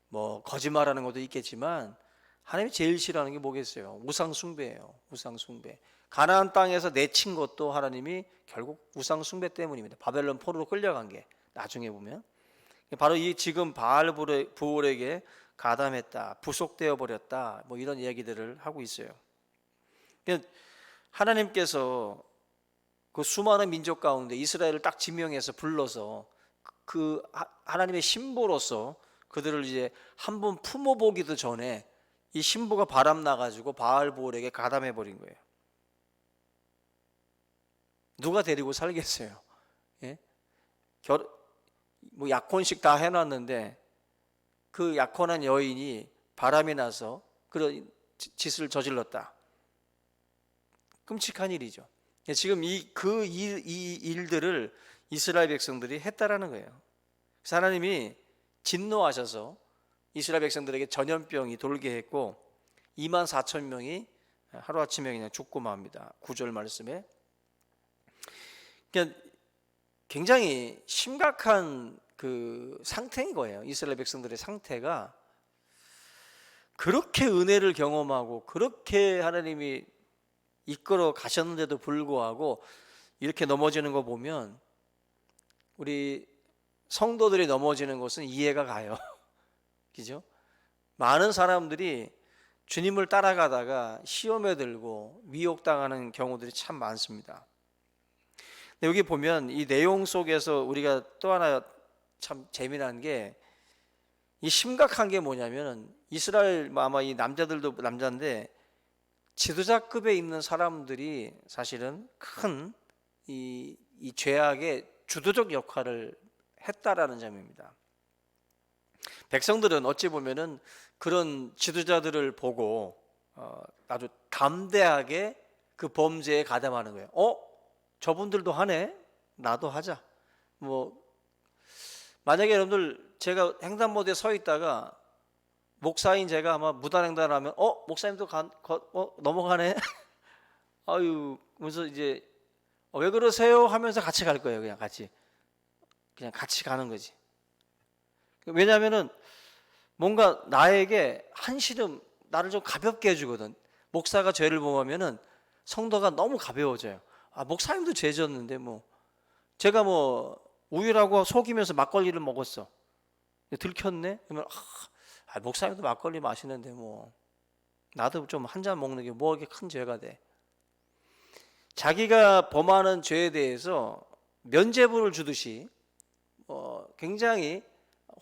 뭐 거짓말하는 것도 있겠지만 하나님이 제일 싫어하는 게 뭐겠어요? 우상 숭배예요. 우상 숭배. 가나안 땅에서 내친 것도 하나님이 결국 우상 숭배 때문입니다. 바벨론 포로로 끌려간 게 나중에 보면 바로 이 지금 바알볼에게 가담했다, 부속되어 버렸다, 뭐 이런 이야기들을 하고 있어요. 하나님께서 그 수많은 민족 가운데 이스라엘을 딱 지명해서 불러서 그 하나님의 신부로서 그들을 이제 한번 품어보기도 전에 이 신부가 바람 나가지고 바알볼에게 가담해 버린 거예요. 누가 데리고 살겠어요? 예? 뭐 약혼식 다 해놨는데 그 약혼한 여인이 바람이 나서 그런 짓을 저질렀다. 끔찍한 일이죠. 지금 이 일들을 이스라엘 백성들이 했다라는 거예요. 그래서 하나님이 진노하셔서 이스라엘 백성들에게 전염병이 돌게 했고 24,000명이 하루아침에 그냥 죽고 맙니다. 9절 말씀에. 그러니까 굉장히 심각한 그 상태인 거예요. 이스라엘 백성들의 상태가 그렇게 은혜를 경험하고 그렇게 하나님이 이끌어 가셨는데도 불구하고 이렇게 넘어지는 거 보면 우리 성도들이 넘어지는 것은 이해가 가요. 그죠? 많은 사람들이 주님을 따라가다가 시험에 들고 미혹당하는 경우들이 참 많습니다. 근데 여기 보면 이 내용 속에서 우리가 또 하나 참 재미난 게, 이 심각한 게 뭐냐면 이스라엘 아마 이 남자들도 남자인데 지도자급에 있는 사람들이 사실은 큰 이 죄악의 주도적 역할을 했다라는 점입니다. 백성들은 어찌 보면은 그런 지도자들을 보고 아주 담대하게 그 범죄에 가담하는 거예요. 저분들도 하네, 나도 하자. 뭐 만약에 여러분들 제가 횡단보도에 서 있다가 목사인 제가 아마 무단횡단을 하면 목사님도 넘어가네. 아유, 그래서 이제 왜 그러세요 하면서 같이 갈 거예요. 그냥 같이 가는 거지. 왜냐하면은 뭔가 나에게 한시름 나를 좀 가볍게 해주거든. 목사가 죄를 범하면은 성도가 너무 가벼워져요. 목사님도 죄 졌는데 제가 우유라고 속이면서 막걸리를 먹었어. 들켰네? 그러면 목사님도 막걸리 마시는데 나도 좀 한 잔 먹는 게 뭐 이렇게 큰 죄가 돼. 자기가 범하는 죄에 대해서 면죄부를 주듯이 굉장히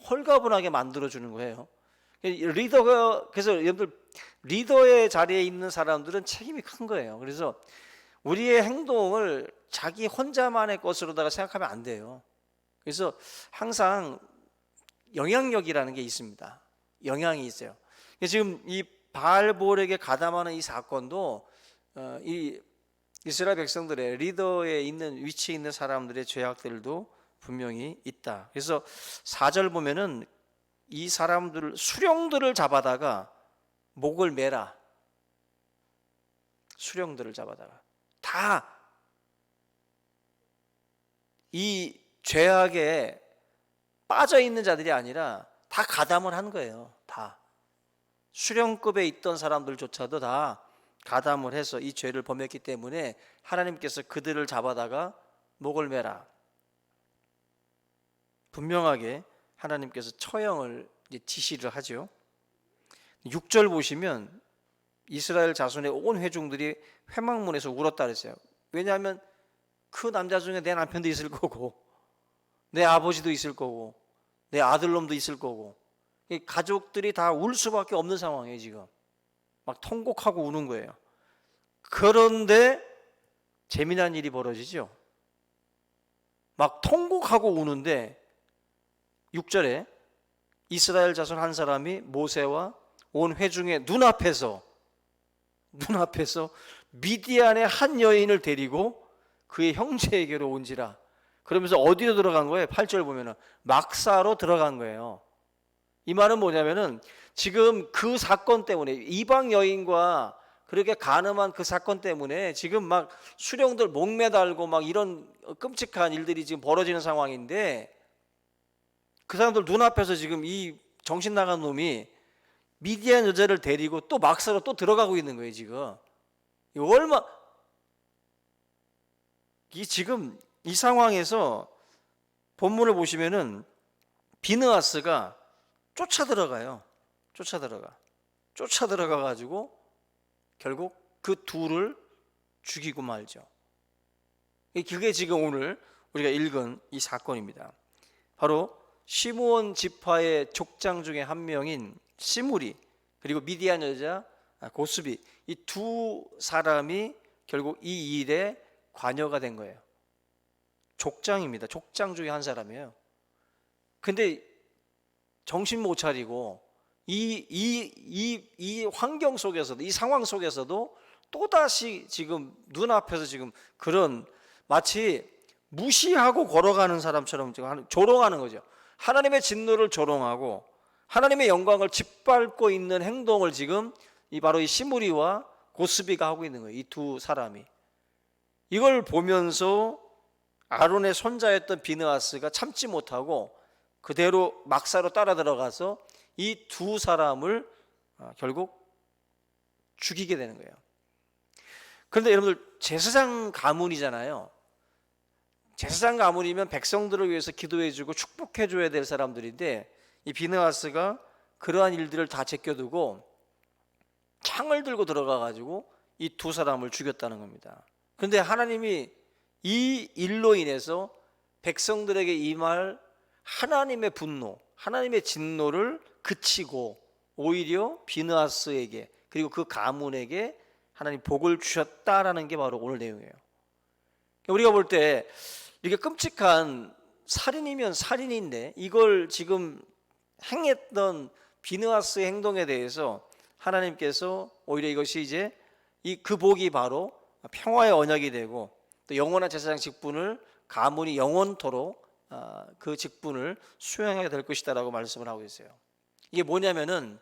홀가분하게 만들어주는 거예요. 그래서 여러분들 리더의 자리에 있는 사람들은 책임이 큰 거예요. 그래서 우리의 행동을 자기 혼자만의 것으로다가 생각하면 안 돼요. 그래서 항상 영향력이라는 게 있습니다. 영향이 있어요. 지금 이 바알볼에게 가담하는 이 사건도 이 이스라엘 백성들의 리더에 있는 위치에 있는 사람들의 죄악들도 분명히 있다. 그래서 4절 보면은 이 사람들 수령들을 잡아다가 목을 매라. 수령들을 잡아다가 다 이 죄악에 빠져 있는 자들이 아니라 다 가담을 한 거예요. 다 수령급에 있던 사람들조차도 다 가담을 해서 이 죄를 범했기 때문에 하나님께서 그들을 잡아다가 목을 매라. 분명하게 하나님께서 처형을 지시를 하죠. 6절 보시면 이스라엘 자손의 온 회중들이 회막문에서 울었다 그랬어요. 왜냐하면 그 남자 중에 내 남편도 있을 거고 내 아버지도 있을 거고 내 아들놈도 있을 거고 가족들이 다 울 수밖에 없는 상황이에요. 지금 막 통곡하고 우는 거예요. 그런데 재미난 일이 벌어지죠. 막 통곡하고 우는데 6절에 이스라엘 자손 한 사람이 모세와 온 회중의 눈앞에서 미디안의 한 여인을 데리고 그의 형제에게로 온지라. 그러면서 어디로 들어간 거예요? 8절 보면은 막사로 들어간 거예요. 이 말은 뭐냐면은 지금 그 사건 때문에 이방 여인과 그렇게 간음한 그 사건 때문에 지금 막 수령들 목매달고 막 이런 끔찍한 일들이 지금 벌어지는 상황인데 그 사람들 눈앞에서 지금 이 정신 나간 놈이 미디안 여자를 데리고 또 막사로 또 들어가고 있는 거예요. 지금 이 지금 이 상황에서 본문을 보시면은 비느하스가 쫓아 들어가 가지고 결국 그 둘을 죽이고 말죠. 그게 지금 오늘 우리가 읽은 이 사건입니다. 바로 시므온 지파의 족장 중에 한 명인 시므리 그리고 미디안 여자 고스비, 이 두 사람이 결국 이 일에 관여가 된 거예요. 족장입니다. 족장 중에 한 사람이에요. 근데 정신 못 차리고 이 환경 속에서도, 이 상황 속에서도 또다시 지금 눈앞에서 지금 그런 마치 무시하고 걸어가는 사람처럼 지금 조롱하는 거죠. 하나님의 진노를 조롱하고 하나님의 영광을 짓밟고 있는 행동을 지금 바로 이 시므리와 고스비가 하고 있는 거예요. 이 두 사람이. 이걸 보면서 아론의 손자였던 비느하스가 참지 못하고 그대로 막사로 따라 들어가서 이 두 사람을 결국 죽이게 되는 거예요. 그런데 여러분들 제사장 가문이잖아요. 제사장 가문이면 백성들을 위해서 기도해주고 축복해줘야 될 사람들인데 이 비느하스가 그러한 일들을 다 제껴두고 창을 들고 들어가가지고 이 두 사람을 죽였다는 겁니다. 그런데 하나님이 이 일로 인해서 백성들에게 임할 하나님의 분노, 하나님의 진노를 그치고 오히려 비느하스에게 그리고 그 가문에게 하나님 복을 주셨다라는 게 바로 오늘 내용이에요. 우리가 볼 때 이렇게 끔찍한 살인이면 살인인데 이걸 지금 행했던 비느하스의 행동에 대해서 하나님께서 오히려 이것이 이제 그 복이 바로 평화의 언약이 되고 또 영원한 제사장 직분을 가문이 영원토록 그 직분을 수행하게 될 것이다라고 말씀을 하고 있어요. 이게 뭐냐면은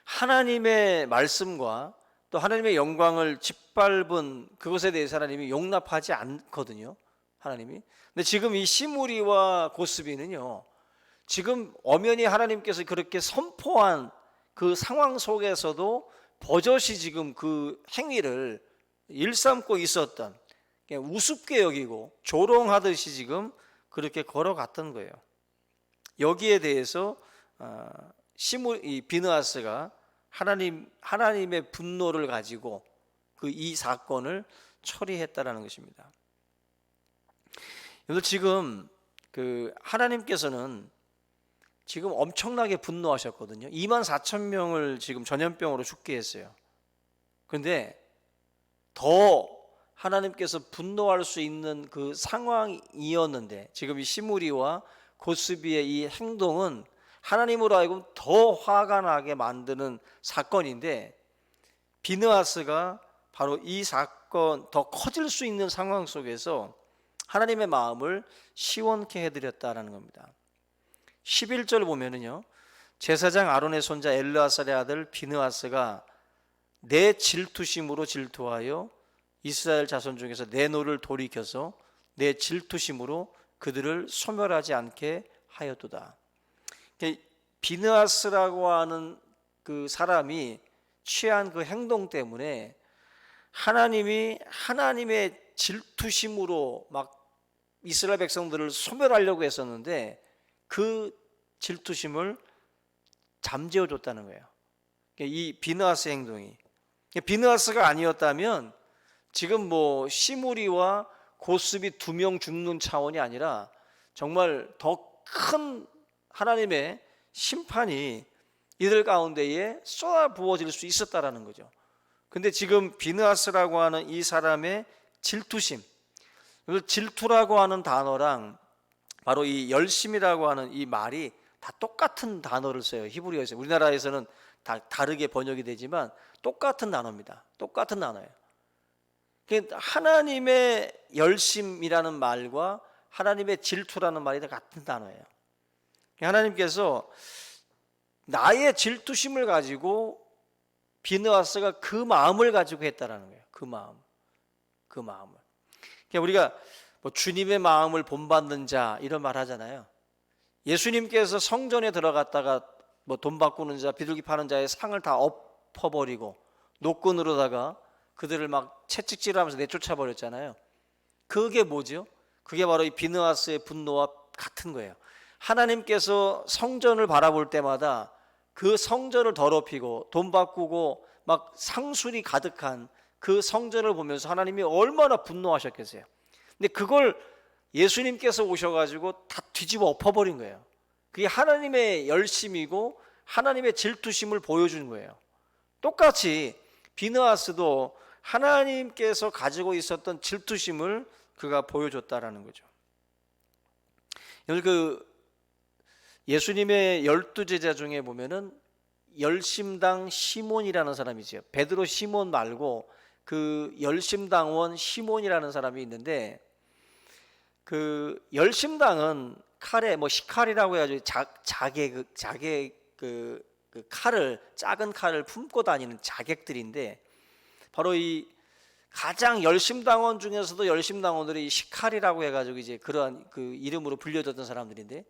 하나님의 말씀과 또 하나님의 영광을 짓밟은 그것에 대해서 하나님이 용납하지 않거든요. 하나님이. 근데 지금 이 시므리와 고스비는요, 지금 엄연히 하나님께서 그렇게 선포한 그 상황 속에서도 버젓이 지금 그 행위를 일삼고 있었던, 그냥 우습게 여기고 조롱하듯이 지금 그렇게 걸어갔던 거예요. 여기에 대해서 이 비느하스가 하나님의 분노를 가지고 이 사건을 처리했다라는 것입니다. 여러분 지금 하나님께서는 지금 엄청나게 분노하셨거든요. 24,000명을 지금 전염병으로 죽게 했어요. 그런데 더 하나님께서 분노할 수 있는 그 상황이었는데 지금 이 시므리와 고스비의 이 행동은 하나님으로 하여금 더 화가 나게 만드는 사건인데 비느하스가 바로 이 사건 더 커질 수 있는 상황 속에서 하나님의 마음을 시원케 해드렸다라는 겁니다. 11절 보면은요, 제사장 아론의 손자 엘르아살의 아들 비느하스가 내 질투심으로 질투하여 이스라엘 자손 중에서 내 노를 돌이켜서 내 질투심으로 그들을 소멸하지 않게 하였도다. 비느하스라고 하는 그 사람이 취한 그 행동 때문에 하나님이 하나님의 질투심으로 막 이스라엘 백성들을 소멸하려고 했었는데 그 질투심을 잠재워 줬다는 거예요. 이 비느하스 행동이. 비느하스가 아니었다면 지금 뭐 시므리와 고스비 2명 죽는 차원이 아니라 정말 더 큰 하나님의 심판이 이들 가운데에 쏟아 부어질 수 있었다라는 거죠. 근데 지금 비느하스라고 하는 이 사람의 질투심, 질투라고 하는 단어랑 바로 이 열심이라고 하는 이 말이 다 똑같은 단어를 써요. 히브리어에서. 우리나라에서는 다 다르게 번역이 되지만 똑같은 단어입니다. 똑같은 단어예요. 하나님의 열심이라는 말과 하나님의 질투라는 말이 다 같은 단어예요. 하나님께서 나의 질투심을 가지고 비느하스가 그 마음을 가지고 했다라는 거예요. 그 마음을. 우리가 뭐 주님의 마음을 본받는 자 이런 말 하잖아요. 예수님께서 성전에 들어갔다가 뭐 돈 바꾸는 자, 비둘기 파는 자의 상을 다 엎어버리고 노끈으로다가 그들을 막 채찍질하면서 내쫓아 버렸잖아요. 그게 뭐죠? 그게 바로 이 비느하스의 분노와 같은 거예요. 하나님께서 성전을 바라볼 때마다 그 성전을 더럽히고 돈 바꾸고 막 상술이 가득한 그 성전을 보면서 하나님이 얼마나 분노하셨겠어요. 근데 그걸 예수님께서 오셔가지고 다 뒤집어 엎어버린 거예요. 그게 하나님의 열심이고 하나님의 질투심을 보여주는 거예요. 똑같이 비느하스도 하나님께서 가지고 있었던 질투심을 그가 보여줬다라는 거죠. 그 예수님의 12제자 중에 보면은 열심당 시몬이라는 사람이죠. 베드로 시몬 말고 그 열심당원 시몬이라는 사람이 있는데 그 열심당은 칼에 뭐 시칼이라고 해가지고 자개 그 칼을 작은 칼을 품고 다니는 자객들인데 바로 이 가장 열심당원 중에서도 열심당원들이 시칼이라고 해가지고 이제 그러한 그 이름으로 불려졌던 사람들인데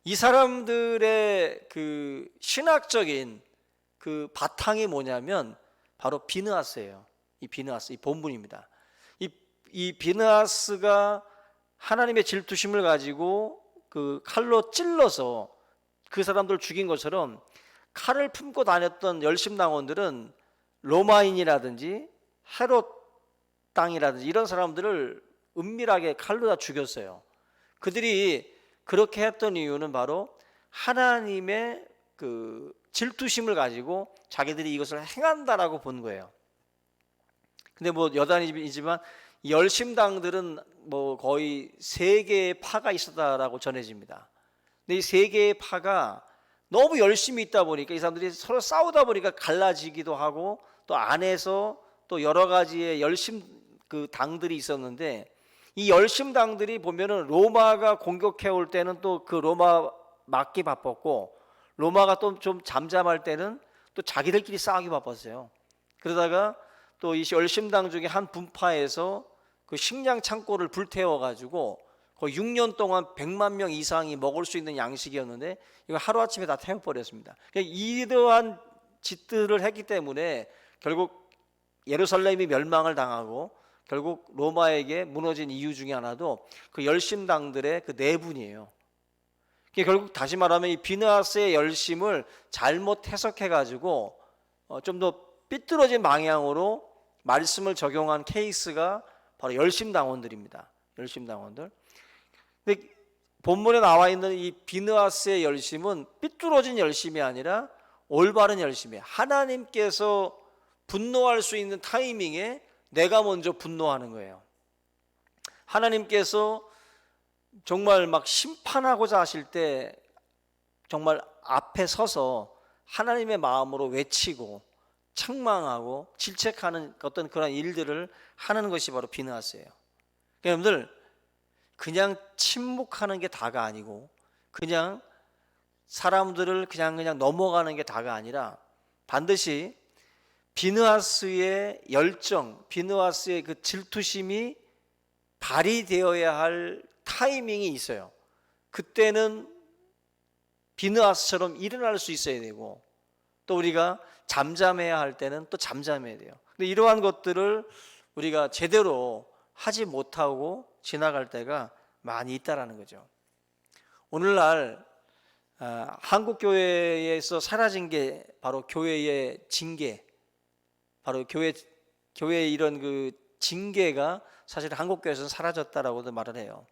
이 사람들의 그 신학적인 그 바탕이 뭐냐면 바로 비느하스예요. 이 비느하스, 이 본문입니다. 이 비느하스가 하나님의 질투심을 가지고 그 칼로 찔러서 그 사람들 죽인 것처럼 칼을 품고 다녔던 열심당원들은 로마인이라든지 헤롯 땅이라든지 이런 사람들을 은밀하게 칼로 다 죽였어요. 그들이 그렇게 했던 이유는 바로 하나님의 그 질투심을 가지고 자기들이 이것을 행한다라고 본 거예요. 근데 뭐 여단이지만 열심당들은 뭐 거의 3개의 파가 있었다라고 전해집니다. 근데 이 3개의 파가 너무 열심히 있다 보니까 이 사람들이 서로 싸우다 보니까 갈라지기도 하고 또 안에서 또 여러 가지의 열심 그 당들이 있었는데 이 열심당들이 보면은 로마가 공격해 올 때는 또 그 로마 막기 바빴고 로마가 또 좀 잠잠할 때는 또 자기들끼리 싸우기 바빴어요. 그러다가 또 이 열심당 중에 한 분파에서 그 식량 창고를 불태워 가지고 거의 6년 동안 100만 명 이상이 먹을 수 있는 양식이었는데 이거 하루아침에 다 태워버렸습니다. 이러한 짓들을 했기 때문에 결국 예루살렘이 멸망을 당하고 결국 로마에게 무너진 이유 중에 하나도 그 열심당들의 그 내분이에요. 결국 다시 말하면 이 비느하스의 열심을 잘못 해석해 가지고 좀 더 삐뚤어진 방향으로 말씀을 적용한 케이스가 바로 열심당원들입니다. 열심당원들. 근데 본문에 나와 있는 이 비느하스의 열심은 삐뚤어진 열심이 아니라 올바른 열심이에요. 하나님께서 분노할 수 있는 타이밍에 내가 먼저 분노하는 거예요. 하나님께서 정말 막 심판하고자 하실 때 정말 앞에 서서 하나님의 마음으로 외치고 책망하고 질책하는 어떤 그런 일들을 하는 것이 바로 비느하스예요. 여러분들 그냥 침묵하는 게 다가 아니고 그냥 사람들을 그냥 넘어가는 게 다가 아니라 반드시 비느하스의 열정, 비느하스의 그 질투심이 발휘되어야 할 타이밍이 있어요. 그때는 비느하스처럼 일어날 수 있어야 되고 또 우리가 잠잠해야 할 때는 또 잠잠해야 돼요. 근데 이러한 것들을 우리가 제대로 하지 못하고 지나갈 때가 많이 있다라는 거죠. 오늘날 한국 교회에서 사라진 게 바로 교회의 징계, 바로 교회의 이런 그 징계가 사실 한국 교회에서는 사라졌다라고도 말을 해요.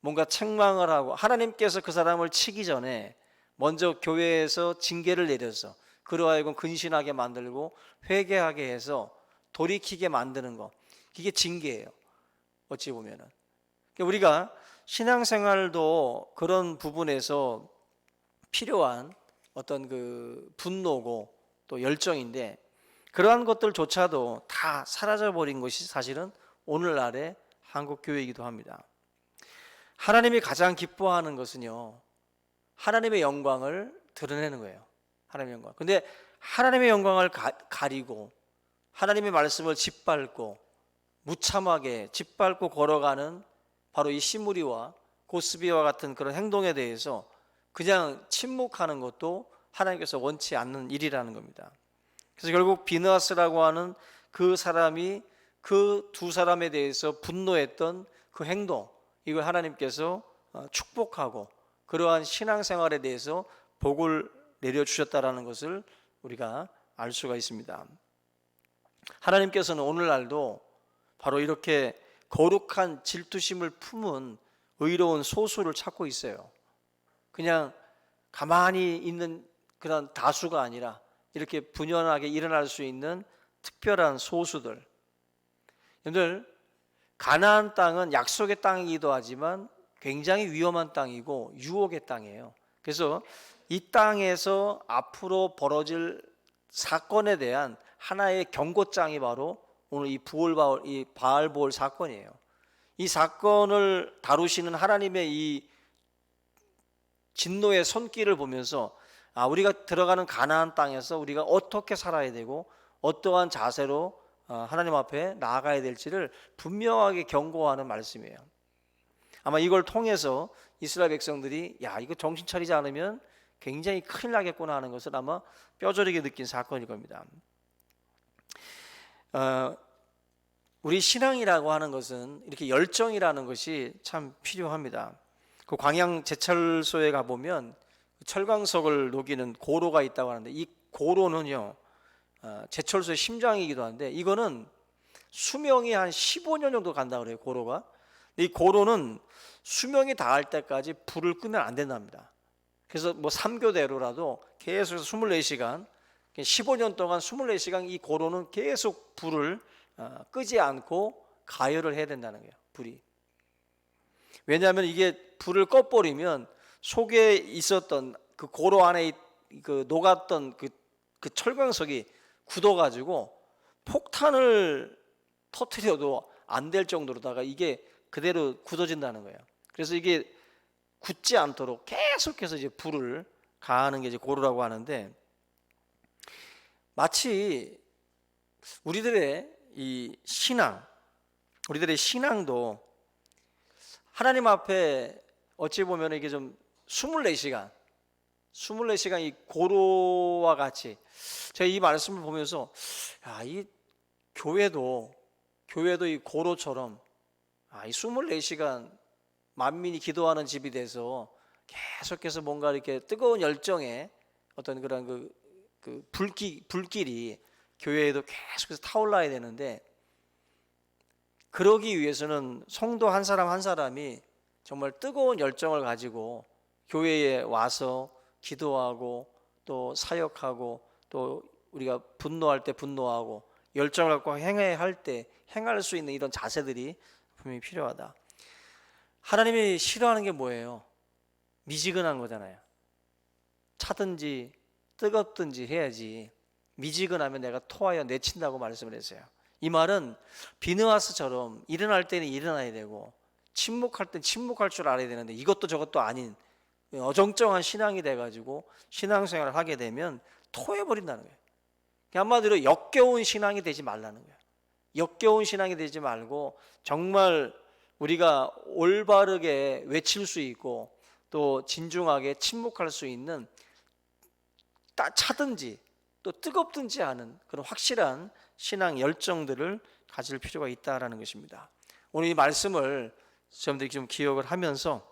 뭔가 책망을 하고 하나님께서 그 사람을 치기 전에 먼저 교회에서 징계를 내려서 그로 하여금 근신하게 만들고 회개하게 해서 돌이키게 만드는 거, 이게 징계예요. 어찌 보면은 우리가 신앙생활도 그런 부분에서 필요한 어떤 그 분노고 또 열정인데 그러한 것들조차도 다 사라져버린 것이 사실은 오늘날의 한국 교회이기도 합니다. 하나님이 가장 기뻐하는 것은요, 하나님의 영광을 드러내는 거예요. 하나님의 영광. 근데 하나님의 영광을 가리고 하나님의 말씀을 짓밟고 무참하게 짓밟고 걸어가는 바로 이 시무리와 고스비와 같은 그런 행동에 대해서 그냥 침묵하는 것도 하나님께서 원치 않는 일이라는 겁니다. 그래서 결국 비느하스라고 하는 그 사람이 그 두 사람에 대해서 분노했던 그 행동, 이걸 하나님께서 축복하고 그러한 신앙생활에 대해서 복을 내려주셨다라는 것을 우리가 알 수가 있습니다. 하나님께서는 오늘날도 바로 이렇게 거룩한 질투심을 품은 의로운 소수를 찾고 있어요. 그냥 가만히 있는 그런 다수가 아니라 이렇게 분연하게 일어날 수 있는 특별한 소수들. 여러분들, 가나안 땅은 약속의 땅이기도 하지만 굉장히 위험한 땅이고 유혹의 땅이에요. 그래서 이 땅에서 앞으로 벌어질 사건에 대한 하나의 경고장이 바로 오늘 이 바알보올 사건이에요. 이 사건을 다루시는 하나님의 이 진노의 손길을 보면서 우리가 들어가는 가나안 땅에서 우리가 어떻게 살아야 되고 어떠한 자세로 하나님 앞에 나아가야 될지를 분명하게 경고하는 말씀이에요. 아마 이걸 통해서 이스라엘 백성들이 이거 정신 차리지 않으면 굉장히 큰일 나겠구나 하는 것을 아마 뼈저리게 느낀 사건일 겁니다. 우리 신앙이라고 하는 것은 이렇게 열정이라는 것이 참 필요합니다. 그 광양 제철소에 가보면 철광석을 녹이는 고로가 있다고 하는데, 이 고로는요 제철소의 심장이기도 한데, 이거는 수명이 한 15년 정도 간다고 그래요. 고로가. 이 고로는 수명이 다할 때까지 불을 끄면 안 된답니다. 그래서 뭐 3교대로라도 계속 24시간 15년 동안 24시간 이 고로는 계속 불을 끄지 않고 가열을 해야 된다는 거예요. 불이. 왜냐하면 이게 불을 꺼버리면 속에 있었던 그 고로 안에 그 녹았던 그 철광석이 굳어가지고 폭탄을 터뜨려도 안 될 정도로다가 이게 그대로 굳어진다는 거예요. 그래서 이게 굳지 않도록 계속해서 이제 불을 가하는 게 이제 고로라고 하는데, 마치 우리들의 이 신앙, 우리들의 신앙도 하나님 앞에 어찌 보면 이게 좀 24시간 이 고로와 같이, 제가 이 말씀을 보면서 이 교회도 이 고로처럼 이 24시간 만민이 기도하는 집이 돼서 계속해서 뭔가 이렇게 뜨거운 열정의 어떤 그런 그 불길이 교회에도 계속해서 타올라야 되는데, 그러기 위해서는 성도 한 사람 한 사람이 정말 뜨거운 열정을 가지고 교회에 와서 기도하고 또 사역하고, 또 우리가 분노할 때 분노하고 열정을 갖고 행해야 할 때 행할 수 있는 이런 자세들이 분명히 필요하다. 하나님이 싫어하는 게 뭐예요? 미지근한 거잖아요. 차든지 뜨겁든지 해야지, 미지근하면 내가 토하여 내친다고 말씀을 했어요. 이 말은 비느하스처럼 일어날 때는 일어나야 되고 침묵할 땐 침묵할 줄 알아야 되는데, 이것도 저것도 아닌 어정쩡한 신앙이 돼가지고 신앙생활을 하게 되면 토해버린다는 거예요. 한마디로 역겨운 신앙이 되지 말라는 거예요. 역겨운 신앙이 되지 말고 정말 우리가 올바르게 외칠 수 있고 또 진중하게 침묵할 수 있는, 차든지 또 뜨겁든지 않은 그런 확실한 신앙 열정들을 가질 필요가 있다라는 것입니다. 오늘 이 말씀을 여러분들이 좀 기억을 하면서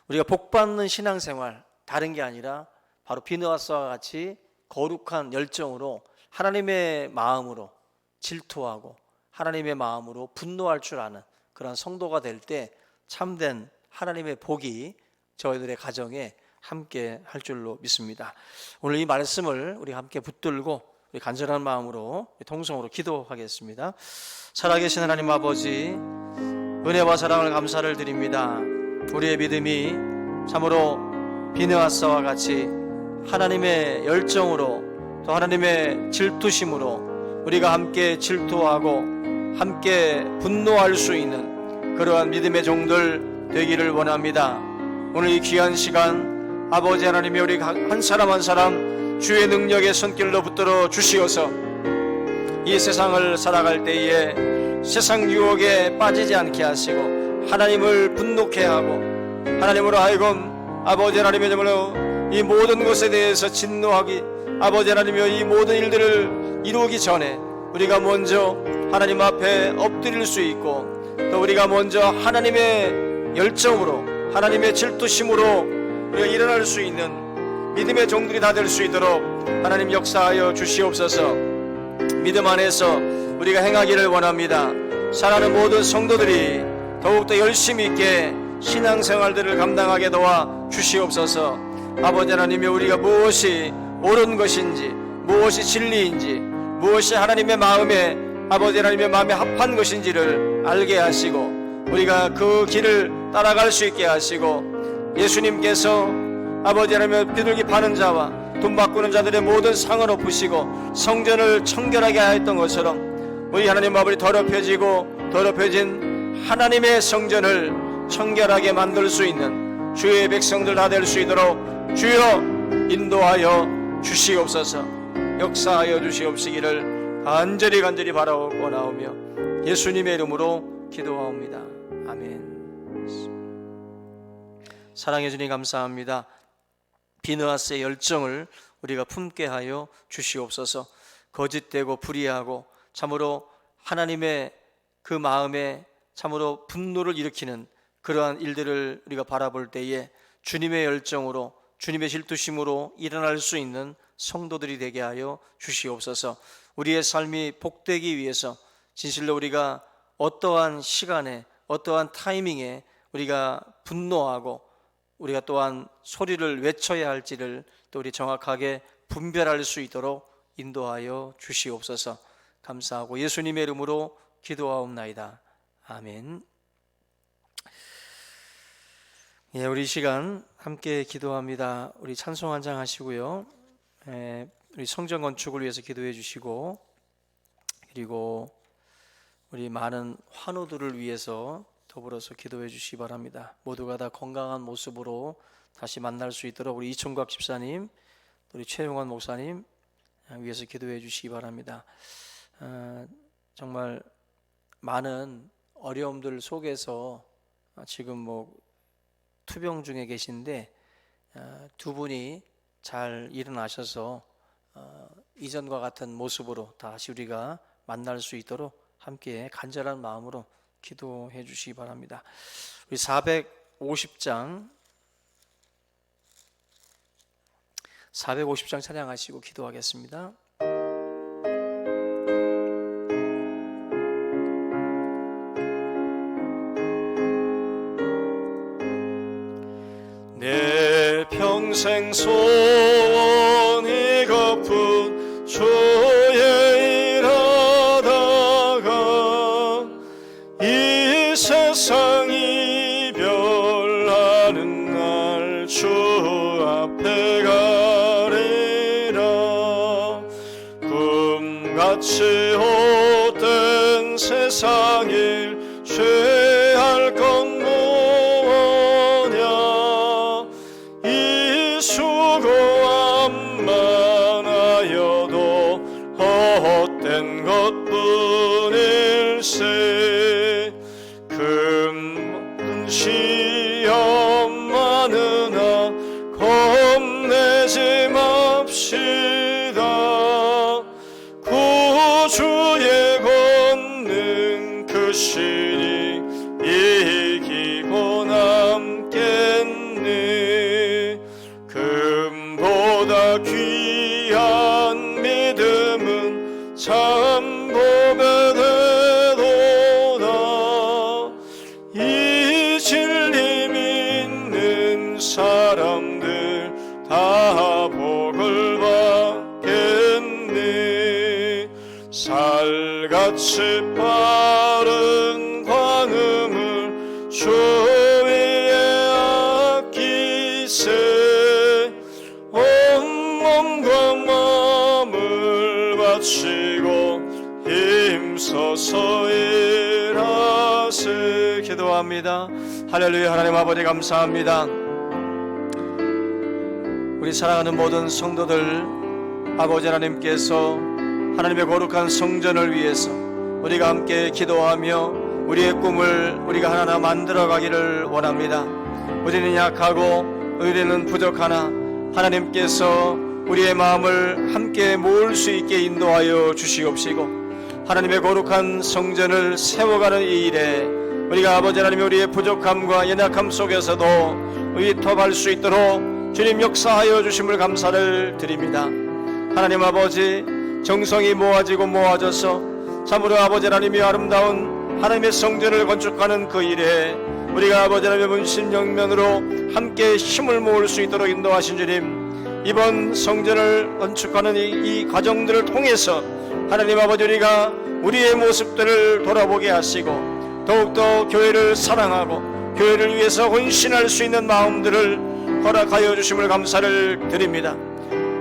우리가 복받는 신앙생활, 다른 게 아니라 바로 비느하스와 같이 거룩한 열정으로 하나님의 마음으로 질투하고 하나님의 마음으로 분노할 줄 아는 그런 성도가 될 때 참된 하나님의 복이 저희들의 가정에 함께 할 줄로 믿습니다. 오늘 이 말씀을 우리 함께 붙들고 우리 간절한 마음으로 통성으로 기도하겠습니다. 살아계신 하나님 아버지, 은혜와 사랑을 감사를 드립니다. 우리의 믿음이 참으로 비느하스와 같이 하나님의 열정으로 또 하나님의 질투심으로 우리가 함께 질투하고 함께 분노할 수 있는 그러한 믿음의 종들 되기를 원합니다. 오늘 이 귀한 시간 아버지 하나님이 우리 한 사람 한 사람 주의 능력의 손길로 붙들어 주시어서 이 세상을 살아갈 때에 세상 유혹에 빠지지 않게 하시고 하나님을 분노케 하고 하나님으로 하여금 아버지 하나님의 정말로 이 모든 것에 대해서 진노하기, 아버지 하나님이여 이 모든 일들을 이루기 전에 우리가 먼저 하나님 앞에 엎드릴 수 있고 또 우리가 먼저 하나님의 열정으로 하나님의 질투심으로 우리가 일어날 수 있는 믿음의 종들이 다 될 수 있도록 하나님 역사하여 주시옵소서. 믿음 안에서 우리가 행하기를 원합니다. 사랑하는 모든 성도들이 더욱더 열심히 있게 신앙생활들을 감당하게 도와 주시옵소서. 아버지 하나님이 우리가 무엇이 옳은 것인지, 무엇이 진리인지, 무엇이 하나님의 마음에 아버지 하나님의 마음에 합한 것인지를 알게 하시고 우리가 그 길을 따라갈 수 있게 하시고, 예수님께서 아버지 하나님의 비둘기 파는 자와 돈 바꾸는 자들의 모든 상을 엎으시고 성전을 청결하게 하였던 것처럼 우리 하나님 아버지 더럽혀진 하나님의 성전을 청결하게 만들 수 있는 주의 백성들 다 될 수 있도록 주여 인도하여 주시옵소서. 역사하여 주시옵시기를 간절히 바라고 나오며 예수님의 이름으로 기도하옵니다. 아멘. 사랑해 주님 감사합니다. 비느하스의 열정을 우리가 품게 하여 주시옵소서. 거짓되고 불의하고 참으로 하나님의 그 마음에 참으로 분노를 일으키는 그러한 일들을 우리가 바라볼 때에 주님의 열정으로 주님의 질투심으로 일어날 수 있는 성도들이 되게 하여 주시옵소서. 우리의 삶이 복되기 위해서 진실로 우리가 어떠한 시간에 어떠한 타이밍에 우리가 분노하고 우리가 또한 소리를 외쳐야 할지를 또 우리 정확하게 분별할 수 있도록 인도하여 주시옵소서. 감사하고 예수님의 이름으로 기도하옵나이다. 아멘. 예, 우리 이 시간 함께 기도합니다. 우리 찬송 한 장 하시고요. 우리 성전 건축을 위해서 기도해 주시고, 그리고 우리 많은 환우들을 위해서 더불어서 기도해 주시기 바랍니다. 모두가 다 건강한 모습으로 다시 만날 수 있도록 우리 이총각 집사님, 우리 최용환 목사님 위해서 기도해 주시기 바랍니다. 정말 많은 어려움들 속에서 지금 투병 중에 계신데 두 분이 잘 일어나셔서 이전과 같은 모습으로 다시 우리가 만날 수 있도록 함께 간절한 마음으로 기도해 주시기 바랍니다. 우리 450장 찬양하시고 기도하겠습니다. 내 평생 소원이 거푼 주의 일하다가 이 세상 이별하는 날 주 앞에 가리라. 꿈같이 헛된 세상 일 죄할 건 뭐냐. 이 수고함만 하여도 헛된 것뿐일세. 금 시험 많으나 겁내지 맙시다. 구주의 권능 크시니 이기고 남겠네. 금보다 귀한 믿음은 참 복의 되도다. 이 진리 믿는 사람들 다 복을 받겠네. 살같이 빠른 광음을 주 위에 아끼세. 온 몸과 마음을 바치고 힘써서 일하세. 기도합니다. 할렐루야. 하나님 아버지 감사합니다. 우리 사랑하는 모든 성도들, 아버지 하나님께서 하나님의 거룩한 성전을 위해서 우리가 함께 기도하며 우리의 꿈을 우리가 하나하나 만들어가기를 원합니다. 우리는 약하고 우리는 부족하나 하나님께서 우리의 마음을 함께 모을 수 있게 인도하여 주시옵시고, 하나님의 거룩한 성전을 세워가는 이 일에 우리가 아버지 하나님 우리의 부족함과 연약함 속에서도 위tov할 수 있도록 주님 역사하여 주심을 감사를 드립니다. 하나님 아버지, 정성이 모아지고 모아져서 참으로 아버지 하나님이 아름다운 하나님의 성전을 건축하는 그 일에 우리가 아버지 하나님의 문신영면으로 함께 힘을 모을 수 있도록 인도하신 주님, 이번 성전을 건축하는 이 과정들을 통해서 하나님 아버지 우리가 우리의 모습들을 돌아보게 하시고 더욱더 교회를 사랑하고 교회를 위해서 헌신할 수 있는 마음들을 허락하여 주심을 감사를 드립니다.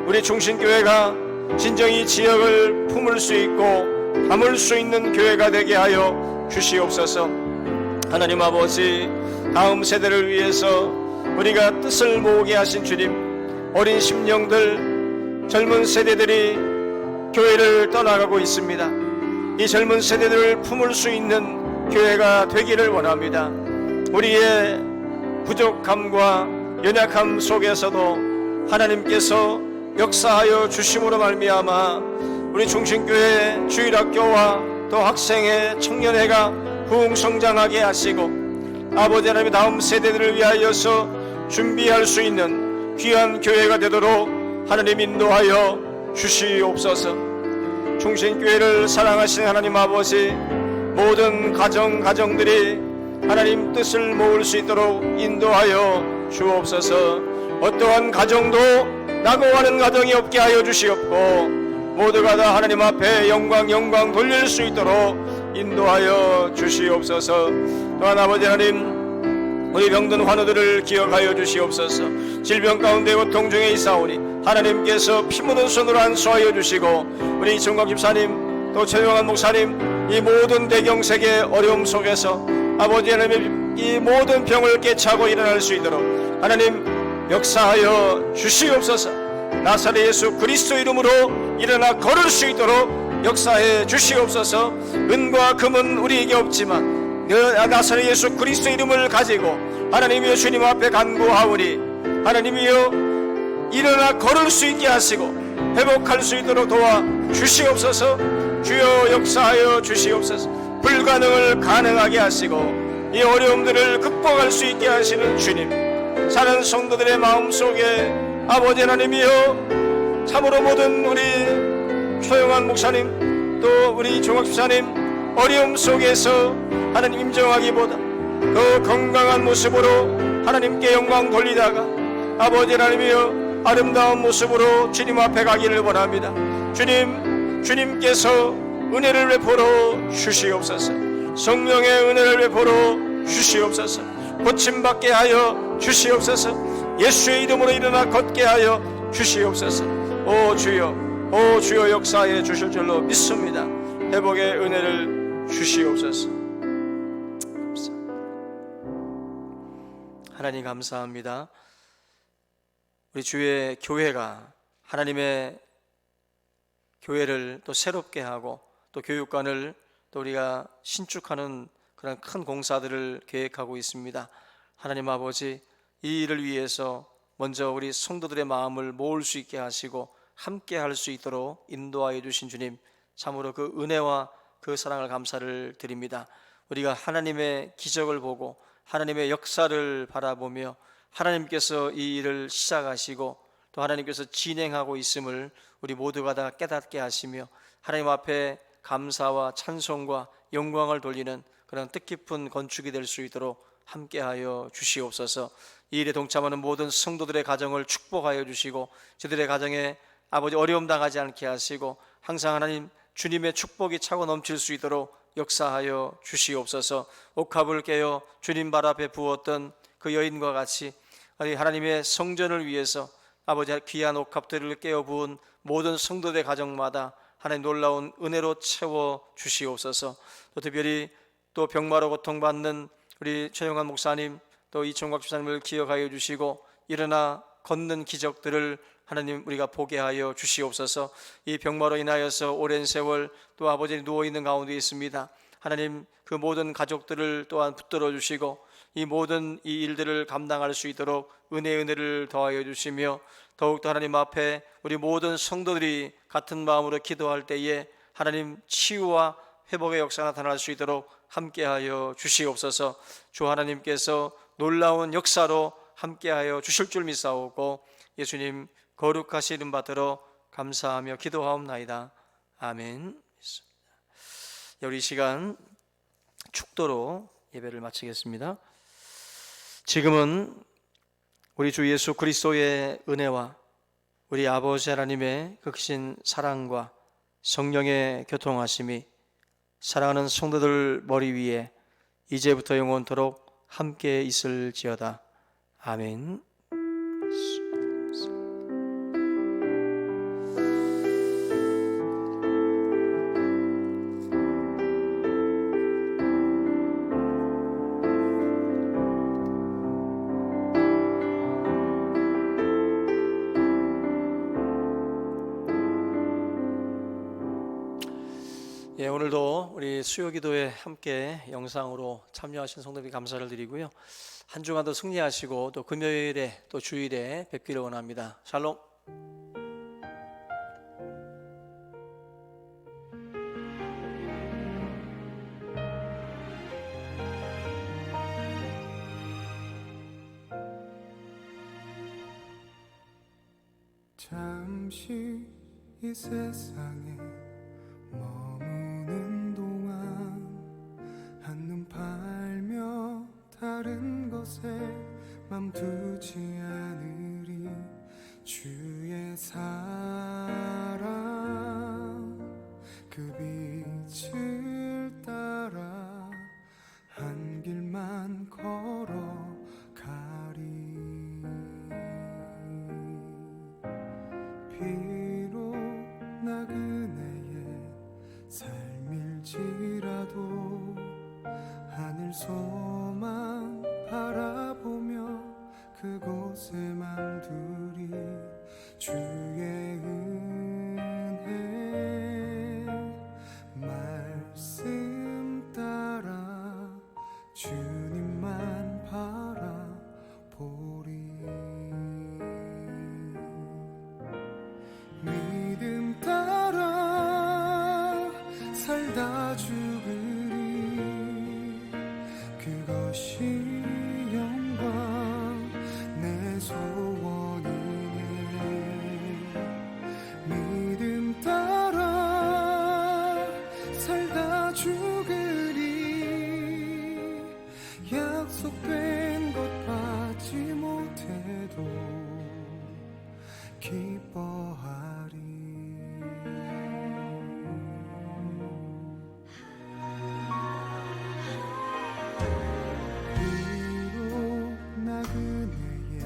우리 충신교회가 진정이 지역을 품을 수 있고 담을 수 있는 교회가 되게 하여 주시옵소서. 하나님 아버지, 다음 세대를 위해서 우리가 뜻을 모으게 하신 주님, 어린 심령들, 젊은 세대들이 교회를 떠나가고 있습니다. 이 젊은 세대들을 품을 수 있는 교회가 되기를 원합니다. 우리의 부족함과 연약함 속에서도 하나님께서 역사하여 주심으로 말미암아 우리 중심교회 주일학교와 또 학생회 청년회가 부흥성장하게 하시고 아버지 하나님 다음 세대들을 위하여서 준비할 수 있는 귀한 교회가 되도록 하나님 인도하여 주시옵소서. 중심교회를 사랑하시는 하나님 아버지, 모든 가정들이 하나님 뜻을 모을 수 있도록 인도하여 주옵소서. 어떠한 가정도 낙오하는 가정이 없게 하여 주시옵고 모두가 다 하나님 앞에 영광 돌릴 수 있도록 인도하여 주시옵소서. 또한 아버지 하나님, 우리 병든 환우들을 기억하여 주시옵소서. 질병 가운데 고통 중에 있사오니 하나님께서 피 묻은 손으로 안수하여 주시고 우리 이청각 집사님 또 최영환 목사님 이 모든 대경색의 어려움 속에서 아버지 하나님 이 모든 병을 깨차고 일어날 수 있도록 하나님 역사하여 주시옵소서. 나사렛 예수 그리스도 이름으로 일어나 걸을 수 있도록 역사해 주시옵소서. 은과 금은 우리에게 없지만 나사렛 예수 그리스도 이름을 가지고 하나님이여 주님 앞에 간구하오니 하나님이여 일어나 걸을 수 있게 하시고 회복할 수 있도록 도와 주시옵소서. 주여 역사하여 주시옵소서. 불가능을 가능하게 하시고 이 어려움들을 극복할 수 있게 하시는 주님, 사는 성도들의 마음속에 아버지 하나님이여 참으로 모든 우리 최영환 목사님 또 우리 종학 집사님 어려움 속에서 하나님 임정하기보다 그 건강한 모습으로 하나님께 영광 돌리다가 아버지 하나님이여 아름다운 모습으로 주님 앞에 가기를 원합니다. 주님께서 은혜를 베풀어 주시옵소서. 성령의 은혜를 베풀어 주시옵소서. 고침받게 하여 주시옵소서. 예수의 이름으로 일어나 걷게 하여 주시옵소서. 오 주여 역사해 주실 줄로 믿습니다. 회복의 은혜를 주시옵소서. 하나님 감사합니다. 우리 주의 교회가 하나님의 교회를 또 새롭게 하고 또 교육관을 또 우리가 신축하는 그런 큰 공사들을 계획하고 있습니다. 하나님 아버지, 이 일을 위해서 먼저 우리 성도들의 마음을 모을 수 있게 하시고 함께 할 수 있도록 인도하여 주신 주님, 참으로 그 은혜와 그 사랑을 감사를 드립니다. 우리가 하나님의 기적을 보고 하나님의 역사를 바라보며 하나님께서 이 일을 시작하시고 또 하나님께서 진행하고 있음을 우리 모두가 다 깨닫게 하시며 하나님 앞에 감사와 찬송과 영광을 돌리는 그런 뜻깊은 건축이 될 수 있도록 함께하여 주시옵소서. 이 일에 동참하는 모든 성도들의 가정을 축복하여 주시고 저들의 가정에 아버지 어려움 당하지 않게 하시고 항상 하나님 주님의 축복이 차고 넘칠 수 있도록 역사하여 주시옵소서. 옥합을 깨어 주님 발 앞에 부었던 그 여인과 같이 하나님의 성전을 위해서 아버지 귀한 옥합들을 깨어 부은 모든 성도들의 가정마다 하나님 놀라운 은혜로 채워 주시옵소서. 또 특별히 또 병마로 고통받는 우리 최영환 목사님 또 이청각 집사님을 기억하여 주시고 일어나 걷는 기적들을 하나님 우리가 보게 하여 주시옵소서. 이 병마로 인하여서 오랜 세월 또 아버지 누워있는 가운데 있습니다. 하나님 그 모든 가족들을 또한 붙들어 주시고 이 모든 이 일들을 감당할 수 있도록 은혜를 더하여 주시며 더욱더 하나님 앞에 우리 모든 성도들이 같은 마음으로 기도할 때에 하나님 치유와 회복의 역사가 나타날 수 있도록 함께하여 주시옵소서. 주 하나님께서 놀라운 역사로 함께하여 주실 줄 믿사오고 예수님 거룩하신 이름 받들어 감사하며 기도하옵나이다. 아멘. 우리 시간 축도로 예배를 마치겠습니다. 지금은 우리 주 예수 그리스도의 은혜와 우리 아버지 하나님의 그 크신 사랑과 성령의 교통하심이 사랑하는 성도들 머리 위에 이제부터 영원토록 함께 있을지어다. 아멘. 오늘도 우리 수요기도에 함께 영상으로 참여하신 성도님 감사를 드리고요. 한 주간도 승리하시고 또 금요일에 또 주일에 뵙기를 원합니다. 샬롬. 잠시 이 세상에 머무는 동안 한눈 팔며 다른 것에 맘 두지 않으리. 주의 사랑 그 빛을 따라 한 길만 걸어가리. 비록 나그네의 삶일지라도 하늘소만 바라보며 그곳에 맘두리. 주의 은혜 말씀 따라 주님만 바라보리. 믿음 따라 살다 죽으리. 그것이 영광 내 소원이네. 믿음 따라 살다 죽으리. 약속된 것 받지 못해도 기뻐하리. 비록 나그네의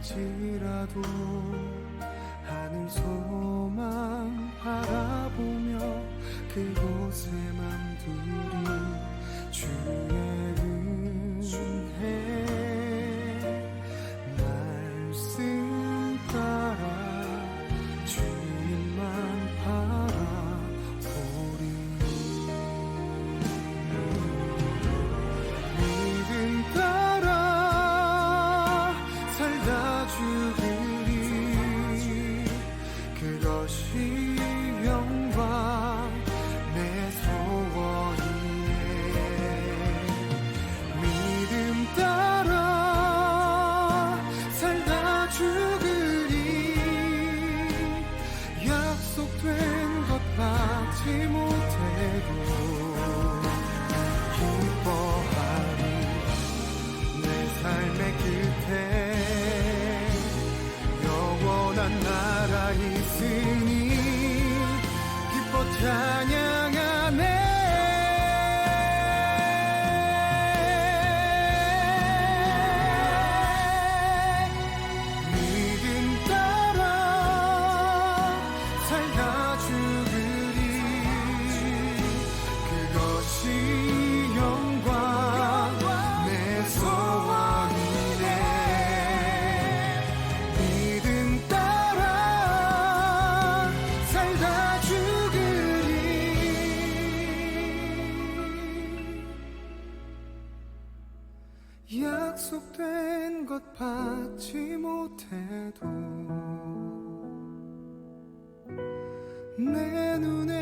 삶일지라도 하늘소망 바라보며 그곳에 맘두리. 주의 은혜 말씀 따라 주님만 바라보리. 믿음 따라 살다 죽으리. 그것이 영광 내 소원이네. 믿음 따라 살다 죽으리. 약속된 것 받지 못해도 기뻐하리. 내 삶의 끝에 영원한 나라 있으니 기뻐 찬양하네. 믿음 따라 살다 죽으리. 그것이 영광 내 소원이네. 믿음 따라 살다 죽으리. 약속된 것 받지 못해도 내 눈에